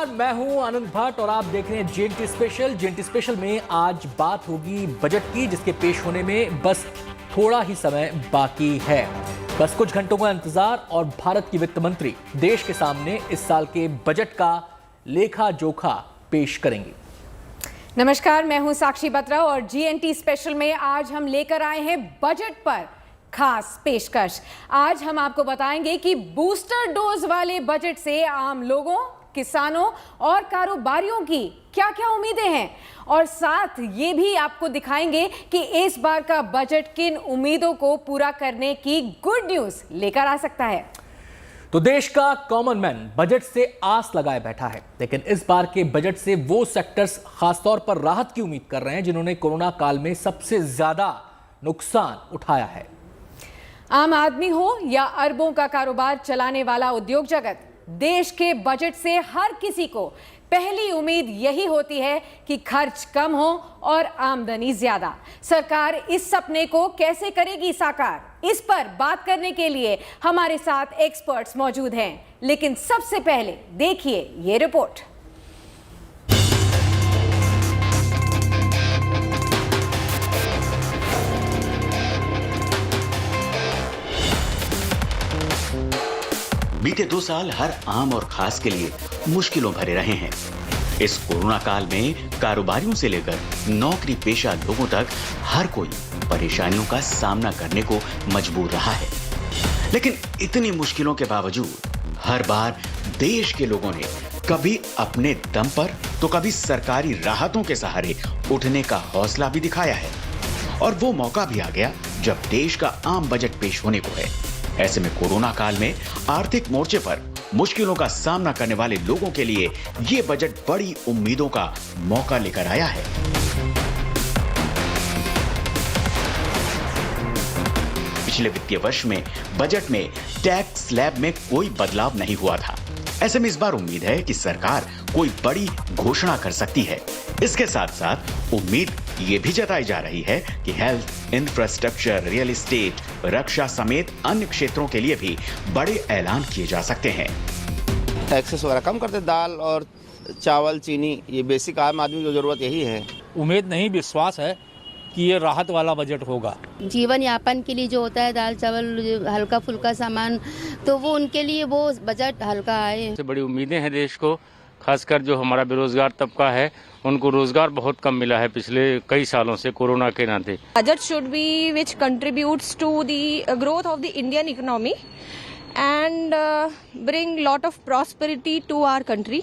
नमस्कार, मैं हूं आनंद भट्ट और आप देख रहे हैं जेएनटी स्पेशल। जेएनटी स्पेशल में आज बात होगी बजट की, जिसके पेश होने में बस थोड़ा ही समय बाकी है। बस कुछ घंटों का इंतजार और भारत की वित्त मंत्री देश के सामने इस साल के बजट का लेखा जोखा पेश करेंगी। नमस्कार, मैं हूं साक्षी बत्रा और जीएनटी स्पेशल में आज हम लेकर आए हैं बजट पर खास पेशकश। आज हम आपको बताएंगे कि बूस्टर डोज वाले बजट से आम लोगों, किसानों और कारोबारियों की क्या-क्या उम्मीदें हैं, और साथ ये भी आपको दिखाएंगे कि इस बार का बजट किन उम्मीदों को पूरा करने की गुड न्यूज लेकर आ सकता है। तो देश का कॉमन मैन बजट से आस लगाए बैठा है, लेकिन इस बार के बजट से वो सेक्टर्स खासतौर पर राहत की उम्मीद कर रहे हैं जिन्होंने कोरोना काल में सबसे ज्यादा नुकसान उठाया है। आम आदमी हो या अरबों का कारोबार चलाने वाला उद्योग जगत, देश के बजट से हर किसी को पहली उम्मीद यही होती है कि खर्च कम हो और आमदनी ज्यादा। सरकार इस सपने को कैसे करेगी साकार, इस पर बात करने के लिए हमारे साथ एक्सपर्ट्स मौजूद हैं। लेकिन सबसे पहले देखिए ये रिपोर्ट। बीते 2 साल हर आम और खास के लिए मुश्किलों भरे रहे हैं। इस कोरोना काल में कारोबारियों से लेकर नौकरी पेशा लोगों तक हर कोई परेशानियों का सामना करने को मजबूर रहा है। लेकिन इतनी मुश्किलों के बावजूद हर बार देश के लोगों ने कभी अपने दम पर तो कभी सरकारी राहतों के सहारे उठने का हौसला भी दिखाया है। और वो मौका भी आ गया जब देश का आम बजट पेश होने को है। ऐसे में कोरोना काल में आर्थिक मोर्चे पर मुश्किलों का सामना करने वाले लोगों के लिए ये बजट बड़ी उम्मीदों का मौका लेकर आया है। पिछले वित्तीय वर्ष में बजट में टैक्स स्लैब में कोई बदलाव नहीं हुआ था। ऐसे में इस बार उम्मीद है कि सरकार कोई बड़ी घोषणा कर सकती है। इसके साथ साथ उम्मीद ये भी जताई जा रही है कि हेल्थ, इंफ्रास्ट्रक्चर, रियल एस्टेट, रक्षा समेत अन्य क्षेत्रों के लिए भी बड़े ऐलान किए जा सकते हैं। टैक्सेस वगैरह कम करते, दाल और चावल, चीनी, ये बेसिक आम आदमी की जरूरत यही है। उम्मीद नहीं, विश्वास है कि ये राहत वाला बजट होगा। जीवन यापन के लिए जो होता है दाल चावल, हल्का फुल्का सामान, तो वो उनके लिए वो बजट हल्का आए। सबसे बड़ी उम्मीदें हैं देश को, खासकर जो हमारा बेरोजगार तबका है उनको रोजगार बहुत कम मिला है पिछले कई सालों से कोरोना के नाते। Budget should be which contributes to the growth of the Indian economy and bring lot of prosperity to our country.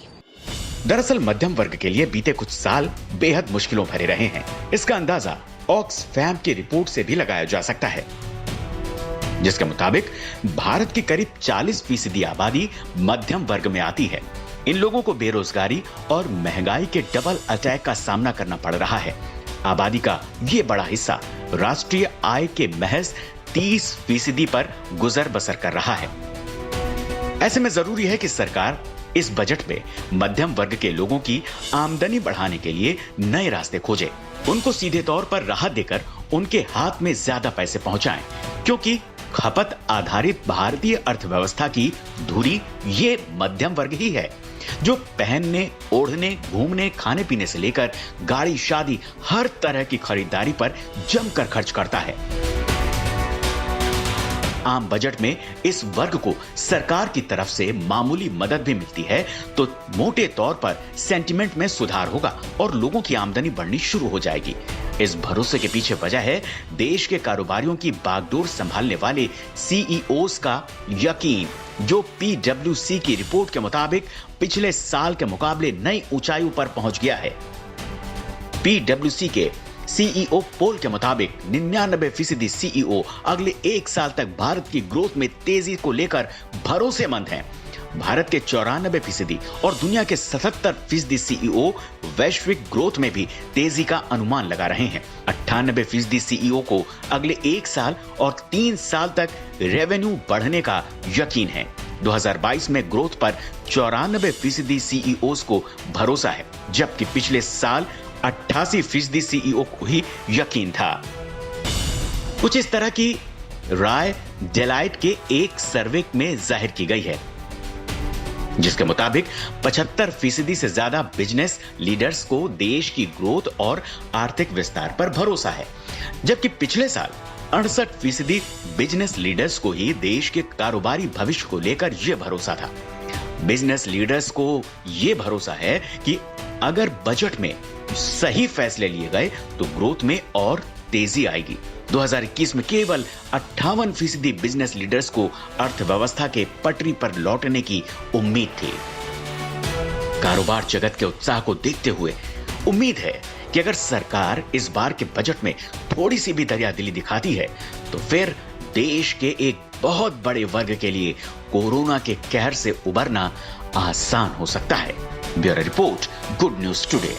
दरअसल मध्यम वर्ग के लिए बीते कुछ साल बेहद मुश्किलों भरे रहे हैं। इसका अंदाजा ऑक्सफैम की रिपोर्ट से भी लगाया जा सकता है, जिसके मुताबिक भारत की करीब 40% आबादी मध्यम वर्ग में आती है। इन लोगों को बेरोजगारी और महंगाई के डबल अटैक का सामना करना पड़ रहा है। आबादी का ये बड़ा हिस्सा राष्ट्रीय आय के महज 30% पर गुजर बसर कर रहा है। ऐसे में जरूरी है कि सरकार इस बजट में मध्यम वर्ग के लोगों की आमदनी बढ़ाने के लिए नए रास्ते खोजे, उनको सीधे तौर पर राहत देकर उनके हाथ में ज्यादा पैसे पहुंचाएं, क्योंकि खपत आधारित भारतीय अर्थव्यवस्था की धुरी ये मध्यम वर्ग ही है, जो पहनने, ओढ़ने, घूमने, खाने पीने से लेकर गाड़ी, शादी, हर तरह की खरीदारी पर जमकर खर्च करता है। आम बजट में इस वर्ग को सरकार की तरफ से मामूली मदद भी मिलती है तो मोटे तौर पर सेंटिमेंट में सुधार होगा और लोगों की आमदनी बढ़नी शुरू हो जाएगी। इस भरोसे के पीछे वजह है देश के कारोबारियों की बागडोर संभालने वाले सीईओज का यकीन, जो PwC की रिपोर्ट के मुताबिक पिछले साल के मुकाबले नई ऊंचाइयों पर पहुंच गया है। PwC के सीईओ पोल के मुताबिक 99% सीईओ अगले 1 साल तक भारत की ग्रोथ में तेजी को लेकर भरोसेमंद हैं। भारत के 94% और दुनिया के 77% सीईओ वैश्विक ग्रोथ में भी तेजी का अनुमान लगा रहे हैं। 98% सीईओ को अगले 1 साल और 3 साल तक रेवेन्यू बढ़ने का यकीन है। 2022 में ग्रोथ पर 94% सीईओज को भरोसा है, जबकि पिछले साल 88% सीईओ को ही यकीन था। कुछ इस तरह की राय डेलाइट के एक सर्वे में जाहिर की गई है। जिसके मुताबिक 75% से ज्यादा बिजनेस लीडर्स को देश की ग्रोथ और आर्थिक विस्तार पर भरोसा है, जबकि पिछले साल 68% बिजनेस लीडर्स को ही देश के कारोबारी भविष्य को लेकर यह भरोसा था। बिजनेस लीडर्स को यह भरोसा है कि अगर बजट में सही फैसले लिए गए तो ग्रोथ में और तेजी आएगी। 2021 में केवल 58% बिजनेस लीडर्स को अर्थव्यवस्था के पटरी पर लौटने की उम्मीद थी। कारोबार जगत के उत्साह को देखते हुए उम्मीद है कि अगर सरकार इस बार के बजट में थोड़ी सी भी दरियादिली दिखाती है तो फिर देश के एक बहुत बड़े वर्ग के लिए कोरोना के कहर से उबरना आसान हो सकता है। Bureau report, good news today.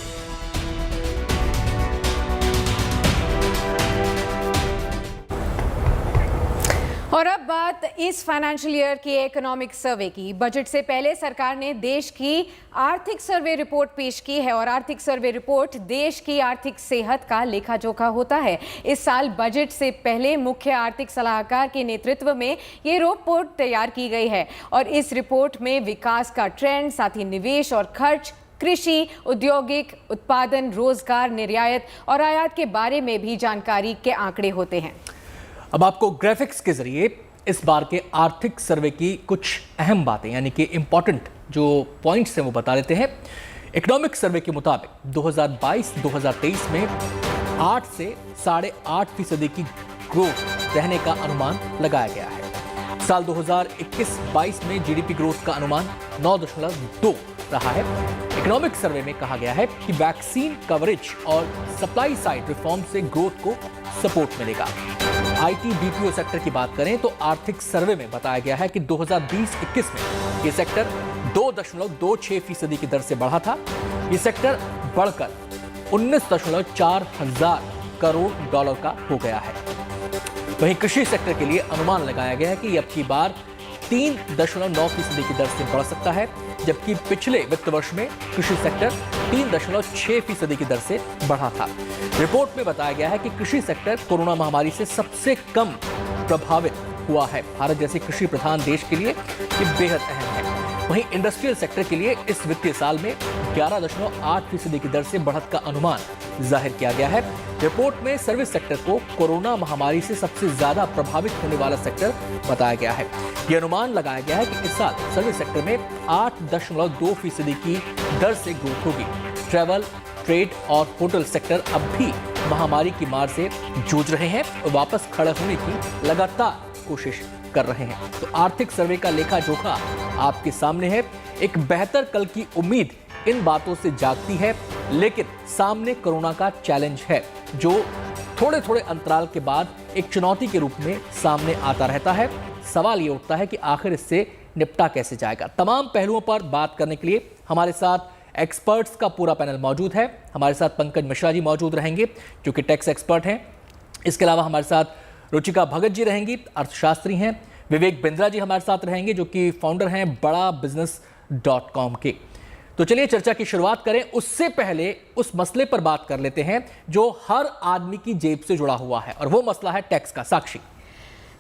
और अब बात इस फाइनेंशियल ईयर के इकोनॉमिक सर्वे की। बजट से पहले सरकार ने देश की आर्थिक सर्वे रिपोर्ट पेश की है और आर्थिक सर्वे रिपोर्ट देश की आर्थिक सेहत का लेखा जोखा होता है। इस साल बजट से पहले मुख्य आर्थिक सलाहकार के नेतृत्व में ये रिपोर्ट तैयार की गई है और इस रिपोर्ट में विकास का ट्रेंड, साथ ही निवेश और खर्च, कृषि, औद्योगिक उत्पादन, रोजगार, निर्यात और आयात के बारे में भी जानकारी के आंकड़े होते हैं। अब आपको ग्राफिक्स के जरिए इस बार के आर्थिक सर्वे की कुछ अहम बातें यानी कि इंपॉर्टेंट जो पॉइंट्स हैं वो बता देते हैं। इकोनॉमिक सर्वे के मुताबिक 2022-2023 में 8 से 8.5% की ग्रोथ रहने का अनुमान लगाया गया है। साल 2021-22 में जीडीपी ग्रोथ का अनुमान 9.2 रहा है। इकोनॉमिक सर्वे में कहा गया है कि वैक्सीन कवरेज और सप्लाई साइड रिफॉर्म से ग्रोथ को सपोर्ट मिलेगा। आईटी बीपीओ सेक्टर की बात करें तो आर्थिक सर्वे में बताया गया है कि 2020-21 में ये सेक्टर 2.26% की दर से बढ़ा था। ये सेक्टर बढ़कर 19.4 हजार करोड़ डॉलर का हो गया है। वहीं कृषि सेक्टर के लिए अनुमान लगाया गया है कि अब की बार 3.9% की दर से बढ़ सकता है, जबकि पिछले वित्त वर्ष में कृषि सेक्टर 3.6% की दर से बढ़ा था। रिपोर्ट में बताया गया है कि कृषि सेक्टर कोरोना महामारी से सबसे कम प्रभावित हुआ है। भारत जैसे कृषि प्रधान देश के लिए ये बेहद अहम है। वहीं इंडस्ट्रियल सेक्टर के लिए इस वित्तीय साल में 11.8% की दर से बढ़त का अनुमान जाहिर किया गया है। रिपोर्ट में सर्विस सेक्टर को कोरोना महामारी से सबसे ज्यादा प्रभावित होने वाला सेक्टर बताया गया है। यह अनुमान लगाया गया है कि इस साल सर्विस सेक्टर में 8.2% की दर से ग्रोथ होगी। ट्रैवल, ट्रेड और होटल सेक्टर अब भी महामारी की मार से जूझ रहे हैं और वापस खड़े होने की लगातार कोशिश कर रहे हैं। तो आर्थिक सर्वे का लेखा जोखा आपके सामने है। एक बेहतर कल की उम्मीद इन बातों से जागती है, लेकिन सामने कोरोना का चैलेंज है जो थोड़े थोड़े अंतराल के बाद एक चुनौती के रूप में सामने आता रहता है। सवाल ये उठता है कि आखिर इससे निपटा कैसे जाएगा। तमाम पहलुओं पर बात करने के लिए हमारे साथ एक्सपर्ट्स का पूरा पैनल मौजूद है। हमारे साथ पंकज मिश्रा जी मौजूद रहेंगे जो कि टैक्स एक्सपर्ट हैं। इसके अलावा हमारे साथ रुचिका भगत जी रहेंगी, अर्थशास्त्री हैं। विवेक बिंद्रा जी हमारे साथ रहेंगे जो कि फाउंडर हैं बड़ाबिजनेस.com के। तो चलिए चर्चा की शुरुआत करें। उससे पहले उस मसले पर बात कर लेते हैं जो हर आदमी की जेब से जुड़ा हुआ है और वो मसला है टैक्स का। साक्षी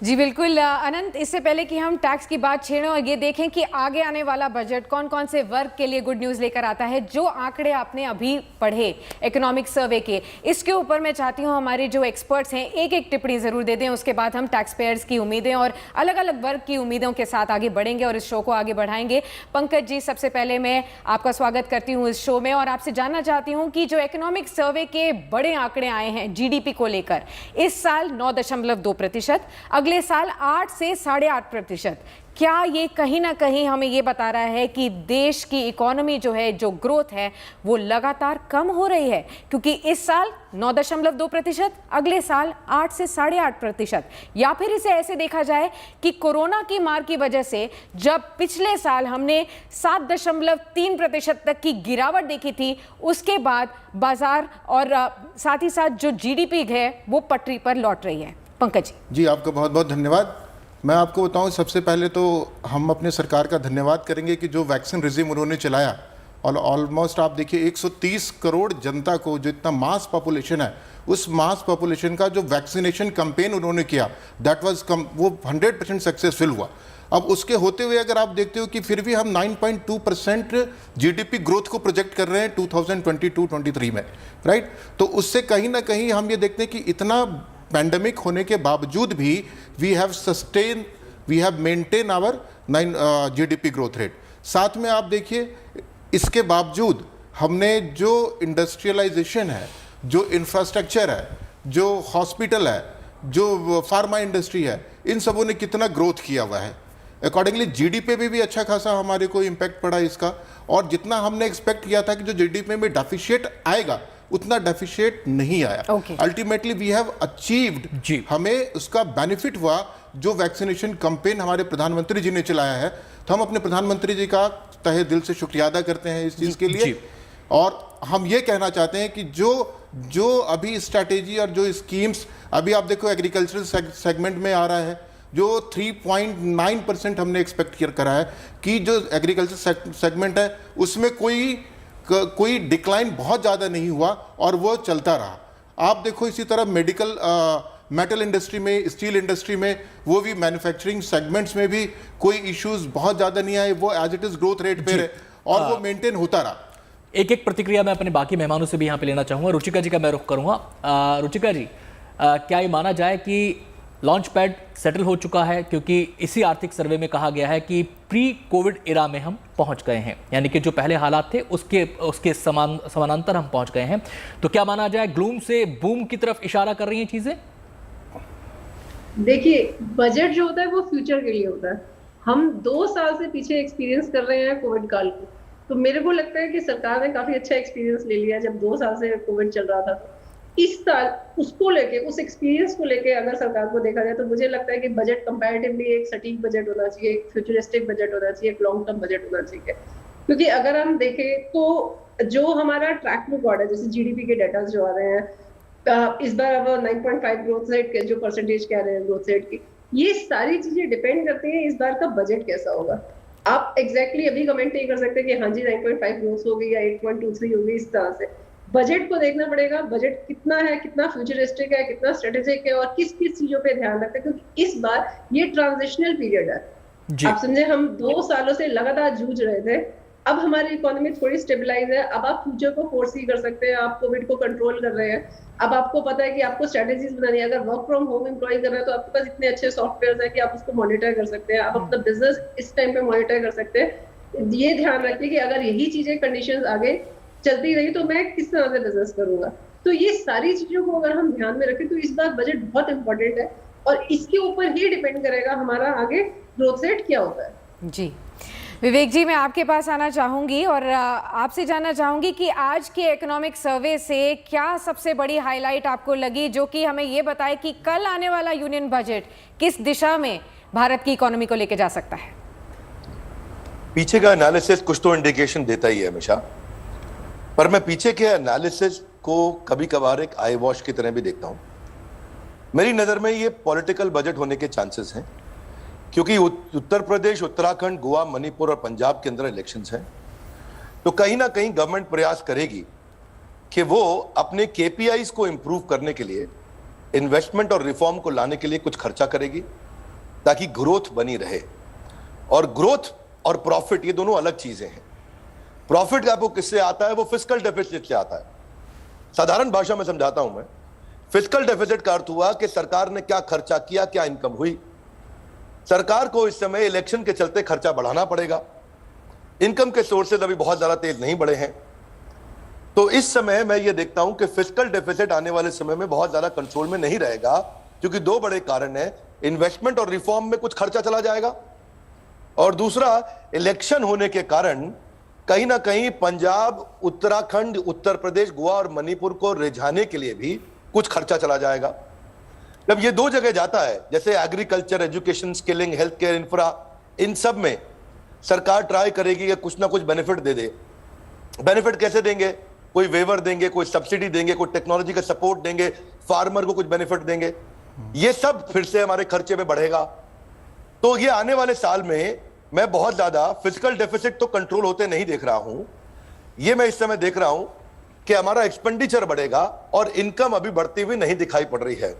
जी बिल्कुल अनंत, इससे पहले कि हम टैक्स की बात छेड़ें और ये देखें कि आगे आने वाला बजट कौन कौन से वर्ग के लिए गुड न्यूज़ लेकर आता है, जो आंकड़े आपने अभी पढ़े इकोनॉमिक सर्वे के, इसके ऊपर मैं चाहती हूँ हमारे जो एक्सपर्ट्स हैं एक एक टिप्पणी ज़रूर दे दें। उसके बाद हम टैक्स पेयर्स की उम्मीदें और अलग अलग वर्ग की उम्मीदों के साथ आगे बढ़ेंगे और इस शो को आगे बढ़ाएंगे। पंकज जी, सबसे पहले मैं आपका स्वागत करती हूँ इस शो में और आपसे जानना चाहती हूँ कि जो इकोनॉमिक सर्वे के बड़े आंकड़े आए हैं जीडीपी को लेकर, इस साल 9.2%, अगले साल 8 से 8.5%, क्या ये कहीं ना कहीं हमें ये बता रहा है कि देश की इकोनॉमी जो है, जो ग्रोथ है, वो लगातार कम हो रही है? क्योंकि इस साल 9.2%, अगले साल 8 से 8.5%, या फिर इसे ऐसे देखा जाए कि कोरोना की मार की वजह से जब पिछले साल हमने 7.3% तक की गिरावट देखी थी, उसके बाद बाजार और साथ ही साथ जो जीडीपी है वो पटरी पर लौट रही है। पंकज जी, आपका बहुत बहुत धन्यवाद। मैं आपको बताऊं, सबसे पहले तो हम अपने सरकार का धन्यवाद करेंगे कि जो वैक्सीन रिजीम उन्होंने चलाया और ऑलमोस्ट आप देखिए 130 करोड़ जनता को, जो इतना मास पॉपुलेशन है, उस मास पॉपुलेशन का जो वैक्सीनेशन कैंपेन उन्होंने किया, दैट वाज वो 100% सक्सेसफुल हुआ। अब उसके होते हुए अगर आप देखते हो कि फिर भी हम 9.2% जीडीपी ग्रोथ को प्रोजेक्ट कर रहे हैं 2022-23 में, राइट। तो उससे कहीं ना कहीं हम ये देखते हैं कि इतना पैंडेमिक होने के बावजूद भी we have maintain our GDP growth rate. साथ में आप देखिए इसके बावजूद हमने जो इंडस्ट्रियलाइजेशन है, जो इंफ्रास्ट्रक्चर है, जो हॉस्पिटल है, जो फार्मा इंडस्ट्री है, इन सबों ने कितना ग्रोथ किया हुआ है। अकॉर्डिंगली जीडीपी पे भी अच्छा खासा हमारे को इम्पैक्ट पड़ा इसका, और जितना हमने एक्सपेक्ट किया था कि जो जीडीपी में डेफिशिएट आएगा उतना डेफिशिएट नहीं आया। अल्टीमेटली वी हैव अचीव्ड, हमें उसका बेनिफिट हुआ जो वैक्सीनेशन कैंपेन हमारे प्रधानमंत्री जी ने चलाया है। तो हम अपने प्रधानमंत्री जी का तहे दिल से शुक्रिया अदा करते हैं इस चीज़ के लिए। और हम ये कहना चाहते हैं कि जो अभी स्ट्रैटेजी और जो स्कीम्स अभी आप देखो एग्रीकल्चरल सेगमेंट में आ रहा है, जो 3.9% हमने एक्सपेक्ट करा है कि जो एग्रीकल्चर सेगमेंट है उसमें कोई डिक्लाइन बहुत ज़्यादा नहीं हुआ और वो चलता रहा। आप देखो इसी तरह मेटल इंडस्ट्री में, स्टील इंडस्ट्री में, वो भी मैन्युफैक्चरिंग सेगमेंट्स में भी कोई इश्यूज बहुत ज़्यादा नहीं आए, वो as it is growth rate पे है और वो मेंटेन होता रहा। एक एक प्रतिक्रिया मैं अपने बाकी मेहमानों से भी यहाँ पे लेना चाहूँगा। रुचिका जी का मैं रुख करूँगा। रुचिका जी, क्या ये माना जाए कि लॉन्च पैड सेटल हो चुका है, क्योंकि इसी आर्थिक सर्वे में कहा गया है कि प्री कोविड एरा में हम पहुंच गए हैं, यानी कि जो पहले हालात थे उसके समानांतर हम पहुंच गए हैं। तो क्या माना जाए ग्लूम से बूम की तरफ इशारा कर रही हैं चीजें? देखिए, बजट जो होता है वो फ्यूचर के लिए होता है। हम 2 साल से पीछे एक्सपीरियंस कर रहे हैं कोविड काल को, तो मेरे को लगता है कि सरकार ने काफी अच्छा एक्सपीरियंस ले लिया। जब 2 साल से कोविड चल रहा था, तो इस साल उसको लेके, उस एक्सपीरियंस को लेके अगर सरकार को देखा जाए तो मुझे लगता है कि बजट कंपैरेटिवली एक सटीक बजट होना चाहिए, एक फ्यूचरिस्टिक बजट होना चाहिए, एक लॉन्ग टर्म बजट होना चाहिए। क्योंकि अगर हम देखें तो जो हमारा ट्रैक रिकॉर्ड है, जैसे जीडीपी के डाटा जो आ रहे हैं इस बार, अब 9.5 ग्रोथ रेट के जो परसेंटेज कह रहे हैं ग्रोथ रेट की, ये सारी चीजें डिपेंड करती हैं इस बार का बजट कैसा होगा। आप एग्जैक्टली अभी कमेंट नहीं कर सकते कि हाँ जी 9.5 ग्रोथ हो गई या 8.23 हो गई। इस तरह से बजट को देखना पड़ेगा, बजट कितना है, कितना फ्यूचरिस्टिक है, कितना स्ट्रेटेजिक है और किस किस चीजों पे ध्यान रखते हैं, क्योंकि इस बार ये ट्रांजिशनल पीरियड है। आप समझे, हम 2 सालों से लगातार जूझ रहे थे, अब हमारी इकोनॉमी थोड़ी स्टेबलाइज है, अब आप फ्यूचर को फोरसी कर सकते हैं, आप कोविड को कंट्रोल कर रहे हैं। अब आपको पता है कि आपको स्ट्रेटेजीज बनानी है। अगर वर्क फ्रॉम होम एम्प्लॉय कर रहे हैं तो आपके पास इतने अच्छे सॉफ्टवेयर है कि आप उसको मॉनिटर कर सकते हैं, आप अपना बिजनेस इस टाइम पे मॉनिटर कर सकते हैं। ये ध्यान रखिए कि अगर यही चीजें कंडीशंस आगे चलती रही तो मैं किस तरह से बिजनेस करूंगा। तो ये सारी चीजों को अगर हम ध्यान में रखें तो इस बार बजट बहुत इंपॉर्टेंट है और इसके ऊपर ही डिपेंड करेगा हमारा आगे ग्रोथ रेट क्या होता है। जी विवेक जी, मैं आपके पास आना चाहूंगी और आपसे जानना चाहूंगी कि आज के इकोनॉमिक सर्वे से क्या सबसे बड़ी हाईलाइट आपको लगी, जो कि हमें ये बताए कि कल आने वाला यूनियन बजट किस दिशा में भारत की इकोनॉमी को लेके जा सकता है। पीछे का एनालिसिस कुछ तो इंडिकेशन देता ही है हमेशा, पर मैं पीछे के एनालिसिस को कभी कभार एक आई वॉश की तरह भी देखता हूं। मेरी नजर में ये पॉलिटिकल बजट होने के चांसेस हैं, क्योंकि उत्तर प्रदेश, उत्तराखंड, गोवा, मणिपुर और पंजाब के अंदर इलेक्शंस हैं। तो कहीं ना कहीं गवर्नमेंट प्रयास करेगी कि वो अपने केपीआईज को इंप्रूव करने के लिए, इन्वेस्टमेंट और रिफॉर्म को लाने के लिए कुछ खर्चा करेगी ताकि ग्रोथ बनी रहे। और ग्रोथ और प्रॉफिट ये दोनों अलग चीजें हैं। प्रॉफिट आपको किससे आता है? वो फिस्कल डेफिसिट से आता है। साधारण भाषा में समझाता हूं मैं। फिस्कल डेफिसिट का अर्थ हुआ कि सरकार ने क्या खर्चा किया, क्या इनकम हुई। सरकार को इस समय इलेक्शन के चलते खर्चा बढ़ाना पड़ेगा। इनकम के सोर्सेज अभी बहुत ज्यादा तेज नहीं बढ़े हैं। तो इस समय मैं ये देखता हूं कि फिस्कल डेफिसिट आने वाले समय में बहुत ज्यादा कंट्रोल में नहीं रहेगा, क्योंकि 2 बड़े कारण हैं। इन्वेस्टमेंट और रिफॉर्म में कुछ खर्चा चला जाएगा, और दूसरा इलेक्शन होने के कारण कहीं ना कहीं पंजाब, उत्तराखंड, उत्तर प्रदेश, गोवा और मणिपुर को रिझाने के लिए भी कुछ खर्चा चला जाएगा। जब ये 2 जगह जाता है, जैसे agriculture, education, skilling, health care, infra, इन सब में सरकार ट्राई करेगी कि कुछ ना कुछ बेनिफिट दे दे। बेनिफिट कैसे देंगे? कोई वेवर देंगे, कोई सब्सिडी देंगे, कोई टेक्नोलॉजी का सपोर्ट देंगे, फार्मर को कुछ बेनिफिट देंगे। ये सब फिर से हमारे खर्चे में बढ़ेगा। तो ये आने वाले साल में मैं बहुत ज्यादा फिस्कल डेफिसिट तो कंट्रोल होते नहीं देख रहा हूं। ये मैं इस समय देख रहा हूं कि हमारा एक्सपेंडिचर बढ़ेगा और इनकम अभी बढ़ती हुई नहीं दिखाई पड़ रही है।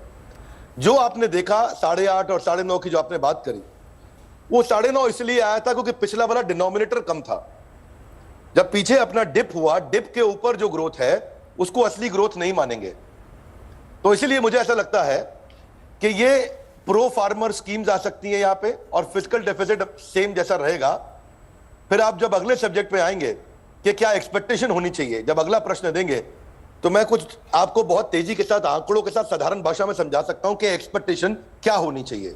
जो आपने देखा 8.5 और 9.5 की जो आपने बात करी, वो 9.5 इसलिए आया था क्योंकि पिछला वाला डिनोमिनेटर कम था। जब पीछे अपना डिप हुआ, डिप के ऊपर जो ग्रोथ है उसको असली ग्रोथ नहीं मानेंगे। तो इसलिए मुझे ऐसा लगता है कि ये प्रो फार्मर स्कीम्स आ सकती है यहां पे, और फिस्कल डेफिसिट सेम जैसा रहेगा। फिर आप जब अगले सब्जेक्ट पे आएंगे कि क्या एक्सपेक्टेशन होनी चाहिए, जब अगला प्रश्न देंगे, तो मैं कुछ आपको बहुत तेजी के साथ आंकड़ों के साथ साधारण भाषा में समझा सकता हूं कि एक्सपेक्टेशन क्या होनी चाहिए।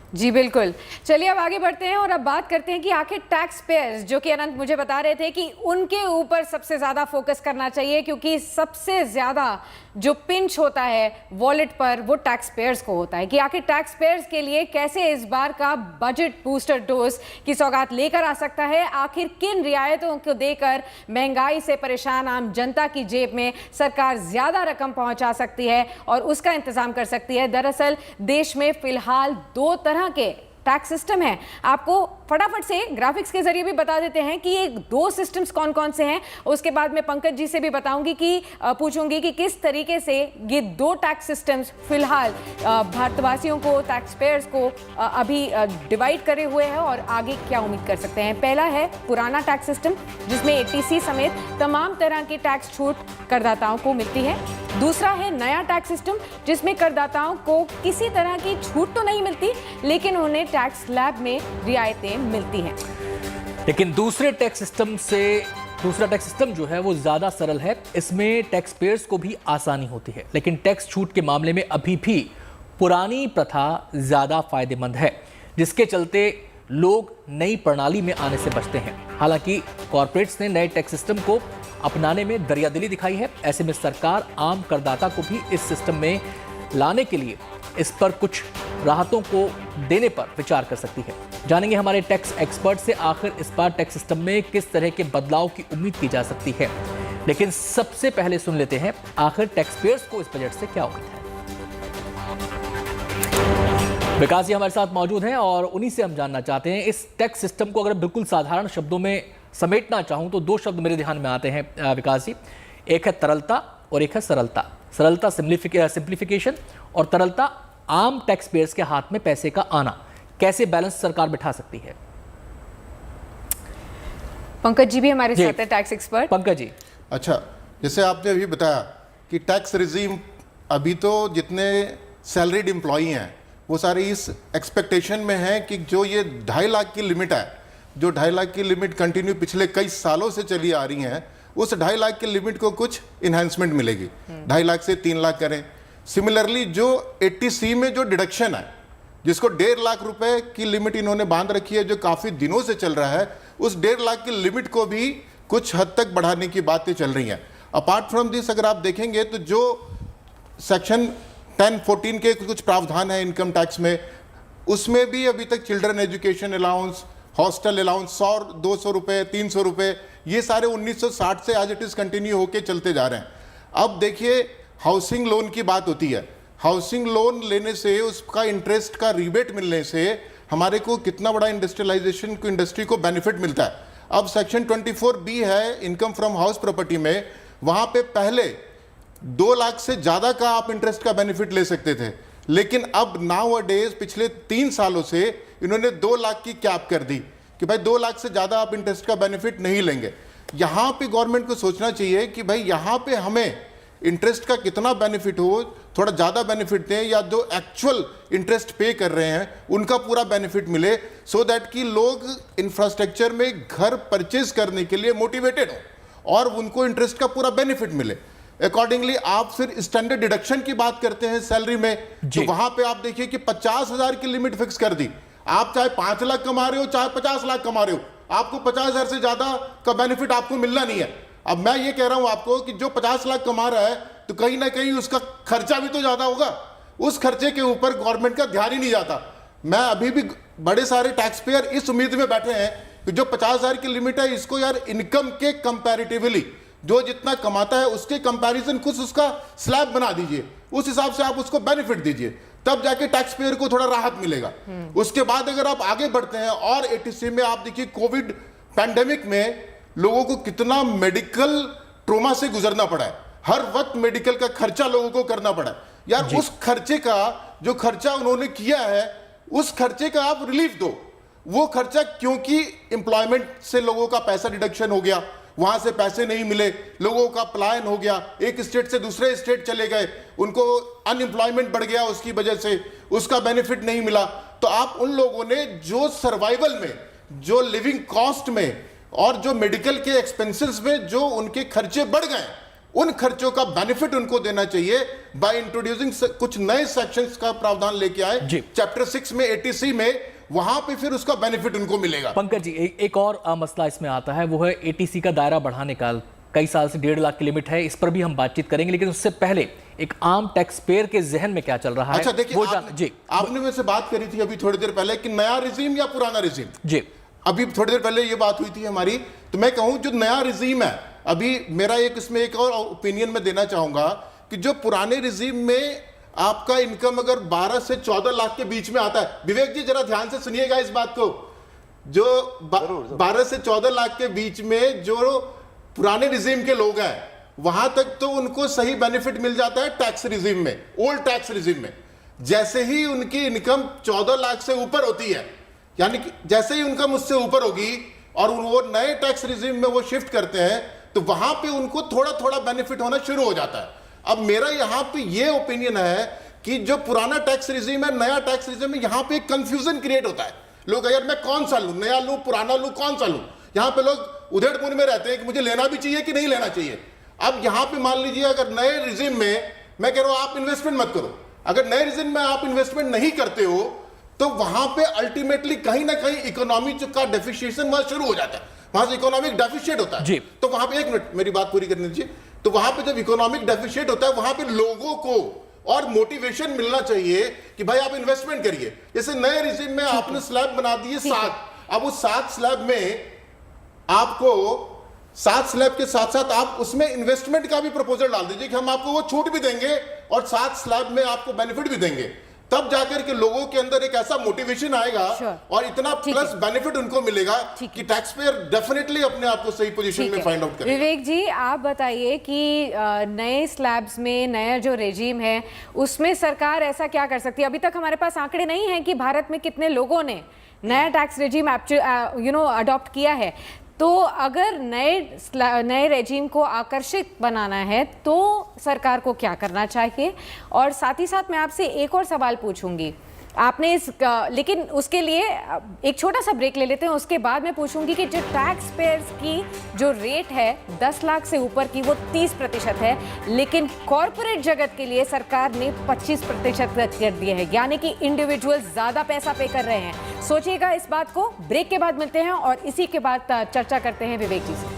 जी बिल्कुल। चलिए अब आगे बढ़ते हैं और अब बात करते हैं कि आखिर टैक्स पेयर्स, जो कि अनंत मुझे बता रहे थे कि उनके ऊपर सबसे ज़्यादा फोकस करना चाहिए, क्योंकि सबसे ज़्यादा जो पिंच होता है वॉलेट पर वो टैक्स पेयर्स को होता है, कि आखिर टैक्स पेयर्स के लिए कैसे इस बार का बजट बूस्टर डोज की सौगात लेकर आ सकता है, आखिर किन रियायतों को देकर महंगाई से परेशान आम जनता की जेब में सरकार ज़्यादा रकम पहुंचा सकती है और उसका इंतज़ाम कर सकती है। दरअसल देश में फ़िलहाल 2 तरह के टैक्स सिस्टम है। आपको फटाफट से ग्राफिक्स के जरिए भी बता देते हैं कि ये 2 सिस्टम्स कौन कौन से हैं। उसके बाद मैं पंकज जी से भी बताऊंगी कि पूछूंगी कि किस तरीके से ये 2 टैक्स सिस्टम्स फिलहाल भारतवासियों को, टैक्स पेयर्स को अभी डिवाइड करे हुए हैं और आगे क्या उम्मीद कर सकते हैं। पहला है पुराना टैक्स सिस्टम, जिसमें ATC समेत तमाम तरह की टैक्स छूट करदाताओं को मिलती है। दूसरा है नया टैक्स सिस्टम, जिसमें करदाताओं को किसी तरह की छूट तो नहीं मिलती, लेकिन उन्हें टैक्स स्लैब में रियायतें मिलती हैं। लेकिन दूसरा टैक्स सिस्टम जो है वो ज़्यादा सरल है। इसमें टैक्स पेयर्स को भी आसानी होती है, लेकिन टैक्स छूट के मामले में अभी भी पुरानी प्रथा ज़्यादा फायदेमंद है, जिसके चलते लोग नई प्रणाली में आने से बचते हैं। हालांकि कॉर्पोरेट्स ने नए टैक्स सिस्टम को अपनाने में दरियादिली दिखाई है। ऐसे में सरकार आम करदाता को भी इस सिस्टम में लाने के लिए इस पर कुछ राहतों को देने पर विचार कर सकती है। जानेंगे हमारे टैक्स एक्सपर्ट से आखिर इस बार टैक्स सिस्टम में किस तरह के बदलाव की उम्मीद की जा सकती है। लेकिन सबसे पहले सुन लेते हैं आखिर टैक्स पेयर्स को इस बजट से क्या उम्मीद है। विकास जी हमारे साथ मौजूद हैं और उन्हीं से हम जानना चाहते हैं, इस टैक्स सिस्टम को अगर बिल्कुल साधारण शब्दों में समेटना चाहूं तो 2 शब्द मेरे ध्यान में आते हैं विकास जी। एक है तरलता और एक है सरलता। सरलता सिंप्लीफिकेशन और तरलता आम टैक्स पेयर्स के हाथ में पैसे का आना। कैसे बैलेंस सरकार बिठा सकती है? पंकज जी भी हमारे साथ है, टैक्स एक्सपर्ट। पंकज जी, अच्छा, जैसे आपने अभी बताया कि टैक्स रिजीम, अभी तो जितने सैलरीड एम्प्लॉई हैं वो सारे इस एक्सपेक्टेशन में हैं कि जो ये 2.5 लाख की लिमिट है, जो 2.5 लाख की लिमिट कंटिन्यू पिछले कई सालों से चली आ रही हैं, उस 2.5 लाख की लिमिट को कुछ इन्हांसमेंट मिलेगी। 2.5 लाख से 3 लाख करें। सिमिलरली जो 80C में जो डिडक्शन है, जिसको 1.5 लाख रुपए की लिमिट इन्होंने बांध रखी है, जो काफ़ी दिनों से चल रहा है, उस 1.5 लाख की लिमिट को भी कुछ हद तक बढ़ाने की बातें चल रही हैं। अपार्ट फ्रॉम दिस अगर आप देखेंगे तो जो सेक्शन 10(14) के कुछ प्रावधान है इनकम टैक्स में, उसमें भी अभी तक children education allowance, hostel allowance 100-200 रुपये, 300 रुपये, ये सारे 1960 से आज इट इज़ कंटिन्यू होके चलते जा रहे हैं। अब देखिए हाउसिंग लोन की बात होती है। हाउसिंग लोन लेने से, उसका इंटरेस्ट का रिबेट मिलने से हमारे को कितना बड़ा इंडस्ट्रियलाइजेशन को, इंडस्ट्री को बेनिफिट मिलता है। अब सेक्शन 24B है इनकम फ्रॉम हाउस प्रॉपर्टी में, वहाँ पे पहले 2 लाख से ज़्यादा का आप इंटरेस्ट का बेनिफिट ले सकते थे, लेकिन अब नाउ अ डेज पिछले 3 सालों से इन्होंने 2 लाख की कैप कर दी कि भाई 2 लाख से ज़्यादा आप इंटरेस्ट का बेनिफिट नहीं लेंगे। यहाँ पे गवर्नमेंट को सोचना चाहिए कि भाई यहाँ पे हमें इंटरेस्ट का कितना बेनिफिट हो, थोड़ा ज़्यादा बेनिफिट दें, या जो एक्चुअल इंटरेस्ट पे कर रहे हैं उनका पूरा बेनिफिट मिले, सो दैट कि लोग इंफ्रास्ट्रक्चर में घर परचेज करने के लिए मोटिवेटेड हो और उनको इंटरेस्ट का पूरा बेनिफिट मिले। अकॉर्डिंगली आप फिर स्टैंडर्ड डिडक्शन की बात करते हैं सैलरी में, तो वहां पे आप देखिए कि 50,000 की लिमिट फिक्स कर दी। आप चाहे 5 लाख कमा रहे हो, चाहे 50 लाख कमा रहे हो, आपको 50,000 से ज्यादा का बेनिफिट आपको मिलना नहीं है। अब मैं ये कह रहा हूं आपको कि जो 50 लाख कमा रहा है तो कहीं ना कहीं उसका खर्चा भी तो ज्यादा होगा, उस खर्चे के ऊपर गवर्नमेंट का ध्यान ही नहीं जाता। मैं अभी भी बड़े सारे टैक्स पेयर इस उम्मीद में बैठे हैं कि जो 50,000 की लिमिट है, इसको यार इनकम के कंपैरेटिवली जो जितना कमाता है उसके कंपैरिजन कुछ उसका स्लैब बना दीजिए, उस हिसाब से आप उसको बेनिफिट दीजिए, तब जाके टैक्स पेयर को थोड़ा राहत मिलेगा। उसके बाद अगर आप आगे बढ़ते हैं और ATC में आप देखिए कोविड पैंडेमिक में लोगों को कितना मेडिकल ट्रोमा से गुजरना पड़ा है, हर वक्त मेडिकल का खर्चा लोगों को करना पड़ा है। यार उस खर्चे का जो खर्चा उन्होंने किया है, उस खर्चे का आप रिलीफ दो, वो खर्चा क्योंकि एम्प्लॉयमेंट से लोगों का पैसा डिडक्शन हो गया, वहां से पैसे नहीं मिले, लोगों का पलायन हो गया, एक स्टेट से दूसरे स्टेट चले गए, उनको अनएम्प्लॉयमेंट बढ़ गया, उसकी वजह से उसका बेनिफिट नहीं मिला। तो आप उन लोगों ने जो सर्वाइवल में, जो लिविंग कॉस्ट में और जो मेडिकल के एक्सपेंसेस में जो उनके खर्चे बढ़ गए, उन खर्चों का बेनिफिट उनको देना चाहिए बाय इंट्रोड्यूसिंग कुछ नए सेक्शंस का प्रावधान लेके आए चैप्टर 6 में 80C में, वहां पे फिर उसका बेनिफिट उनको मिलेगा। पंकज जी, एक और मसला इसमें आता है, वो है ATC का दायरा बढ़ाने का। कई साल से 1.5 लाख की लिमिट है, इस पर भी हम बातचीत करेंगे, लेकिन उससे पहले एक आम टैक्स पेयर के जहन में क्या चल रहा है? अच्छा देखिए, आपने मुझसे बात करी थी अभी थोड़ी देर पहले कि नया रिजीम या पुराना रिजीम। जी, अभी थोड़ी देर पहले ये बात हुई थी हमारी, तो मैं कहूं जो नया रिजीम है, अभी मेरा इसमें एक और ओपिनियन में देना चाहूंगा कि जो पुराने रिजीम में आपका इनकम अगर 12 से 14 लाख के बीच में आता है, विवेक जी जरा ध्यान से सुनिएगा इस बात को, जो 12 से 14 लाख के बीच में जो पुराने रिजीम के लोग हैं, वहां तक तो उनको सही बेनिफिट मिल जाता है टैक्स रिजीम में, ओल्ड टैक्स रिजीम में। जैसे ही उनकी इनकम 14 लाख से ऊपर होती है, यानी कि जैसे ही इनकम उससे ऊपर होगी और वो नए टैक्स रिजीम में वो शिफ्ट करते हैं, तो वहां पे उनको थोड़ा थोड़ा बेनिफिट होना शुरू हो जाता है। अब मेरा यहां पे ये ओपिनियन है कि जो पुराना टैक्स रिजीम है, नया टैक्स रिजीम है, यहां पे एक कंफ्यूजन क्रिएट होता है। लोग यार मैं कौन सा लूं, नया लूं, पुराना लूं, कौन सा लूं? यहां पे लोग उधेड़पुर में रहते हैं कि मुझे लेना भी चाहिए कि नहीं लेना चाहिए। अब यहां पे मान लीजिए अगर नए रिजीम में, मैं कह रहा हूं आप इन्वेस्टमेंट मत करो, अगर नए रिजीम में आप इन्वेस्टमेंट नहीं करते हो तो वहां पे अल्टीमेटली कहीं ना कहीं इकोनॉमी का डेफिशिएशन वहां शुरू हो जाता है, वहां से इकोनॉमिक डेफिशिएट होता है। तो वहां पे, एक मिनट मेरी बात पूरी करने दीजिए, तो वहां पे जब इकोनॉमिक डेफिशिएट होता है, वहां पे लोगों को और मोटिवेशन मिलना चाहिए कि भाई आप इन्वेस्टमेंट करिए। जैसे नए रिजीम में आपने स्लैब बना दिए 7, अब उस 7 स्लैब में आपको 7 स्लैब के साथ साथ आप उसमें इन्वेस्टमेंट का भी प्रपोजल डाल दीजिए कि हम आपको वो छूट भी देंगे और 7 स्लैब में आपको बेनिफिट भी देंगे। तब जाकर के लोगों के अंदर एक ऐसा मोटिवेशन आएगा और इतना प्लस बेनिफिट उनको मिलेगा कि टैक्स पेयर डेफिनेटली अपने आप को सही पोजीशन में फाइंड आउट करेगा। विवेक जी, आप बताइए कि नए स्लैब्स में नया जो रेजिम है उसमें सरकार ऐसा क्या कर सकती है? अभी तक हमारे पास आंकड़े नहीं हैं कि भारत में कितने लोगों ने नया टैक्स रेजिम अडॉप्ट किया है। तो अगर नए रेजिम को आकर्षित बनाना है तो सरकार को क्या करना चाहिए? और साथ ही साथ मैं आपसे एक और सवाल पूछूंगी, आपने लेकिन उसके लिए एक छोटा सा ब्रेक ले लेते हैं, उसके बाद मैं पूछूंगी कि जो टैक्स पेयर्स की जो रेट है 10 लाख से ऊपर की वो 30% है, लेकिन कॉरपोरेट जगत के लिए सरकार ने 25% कर दिए हैं, यानी कि इंडिविजुअल ज्यादा पैसा पे कर रहे हैं। सोचिएगा इस बात को, ब्रेक के बाद मिलते हैं और इसी के बाद चर्चा करते हैं विवेक जी से।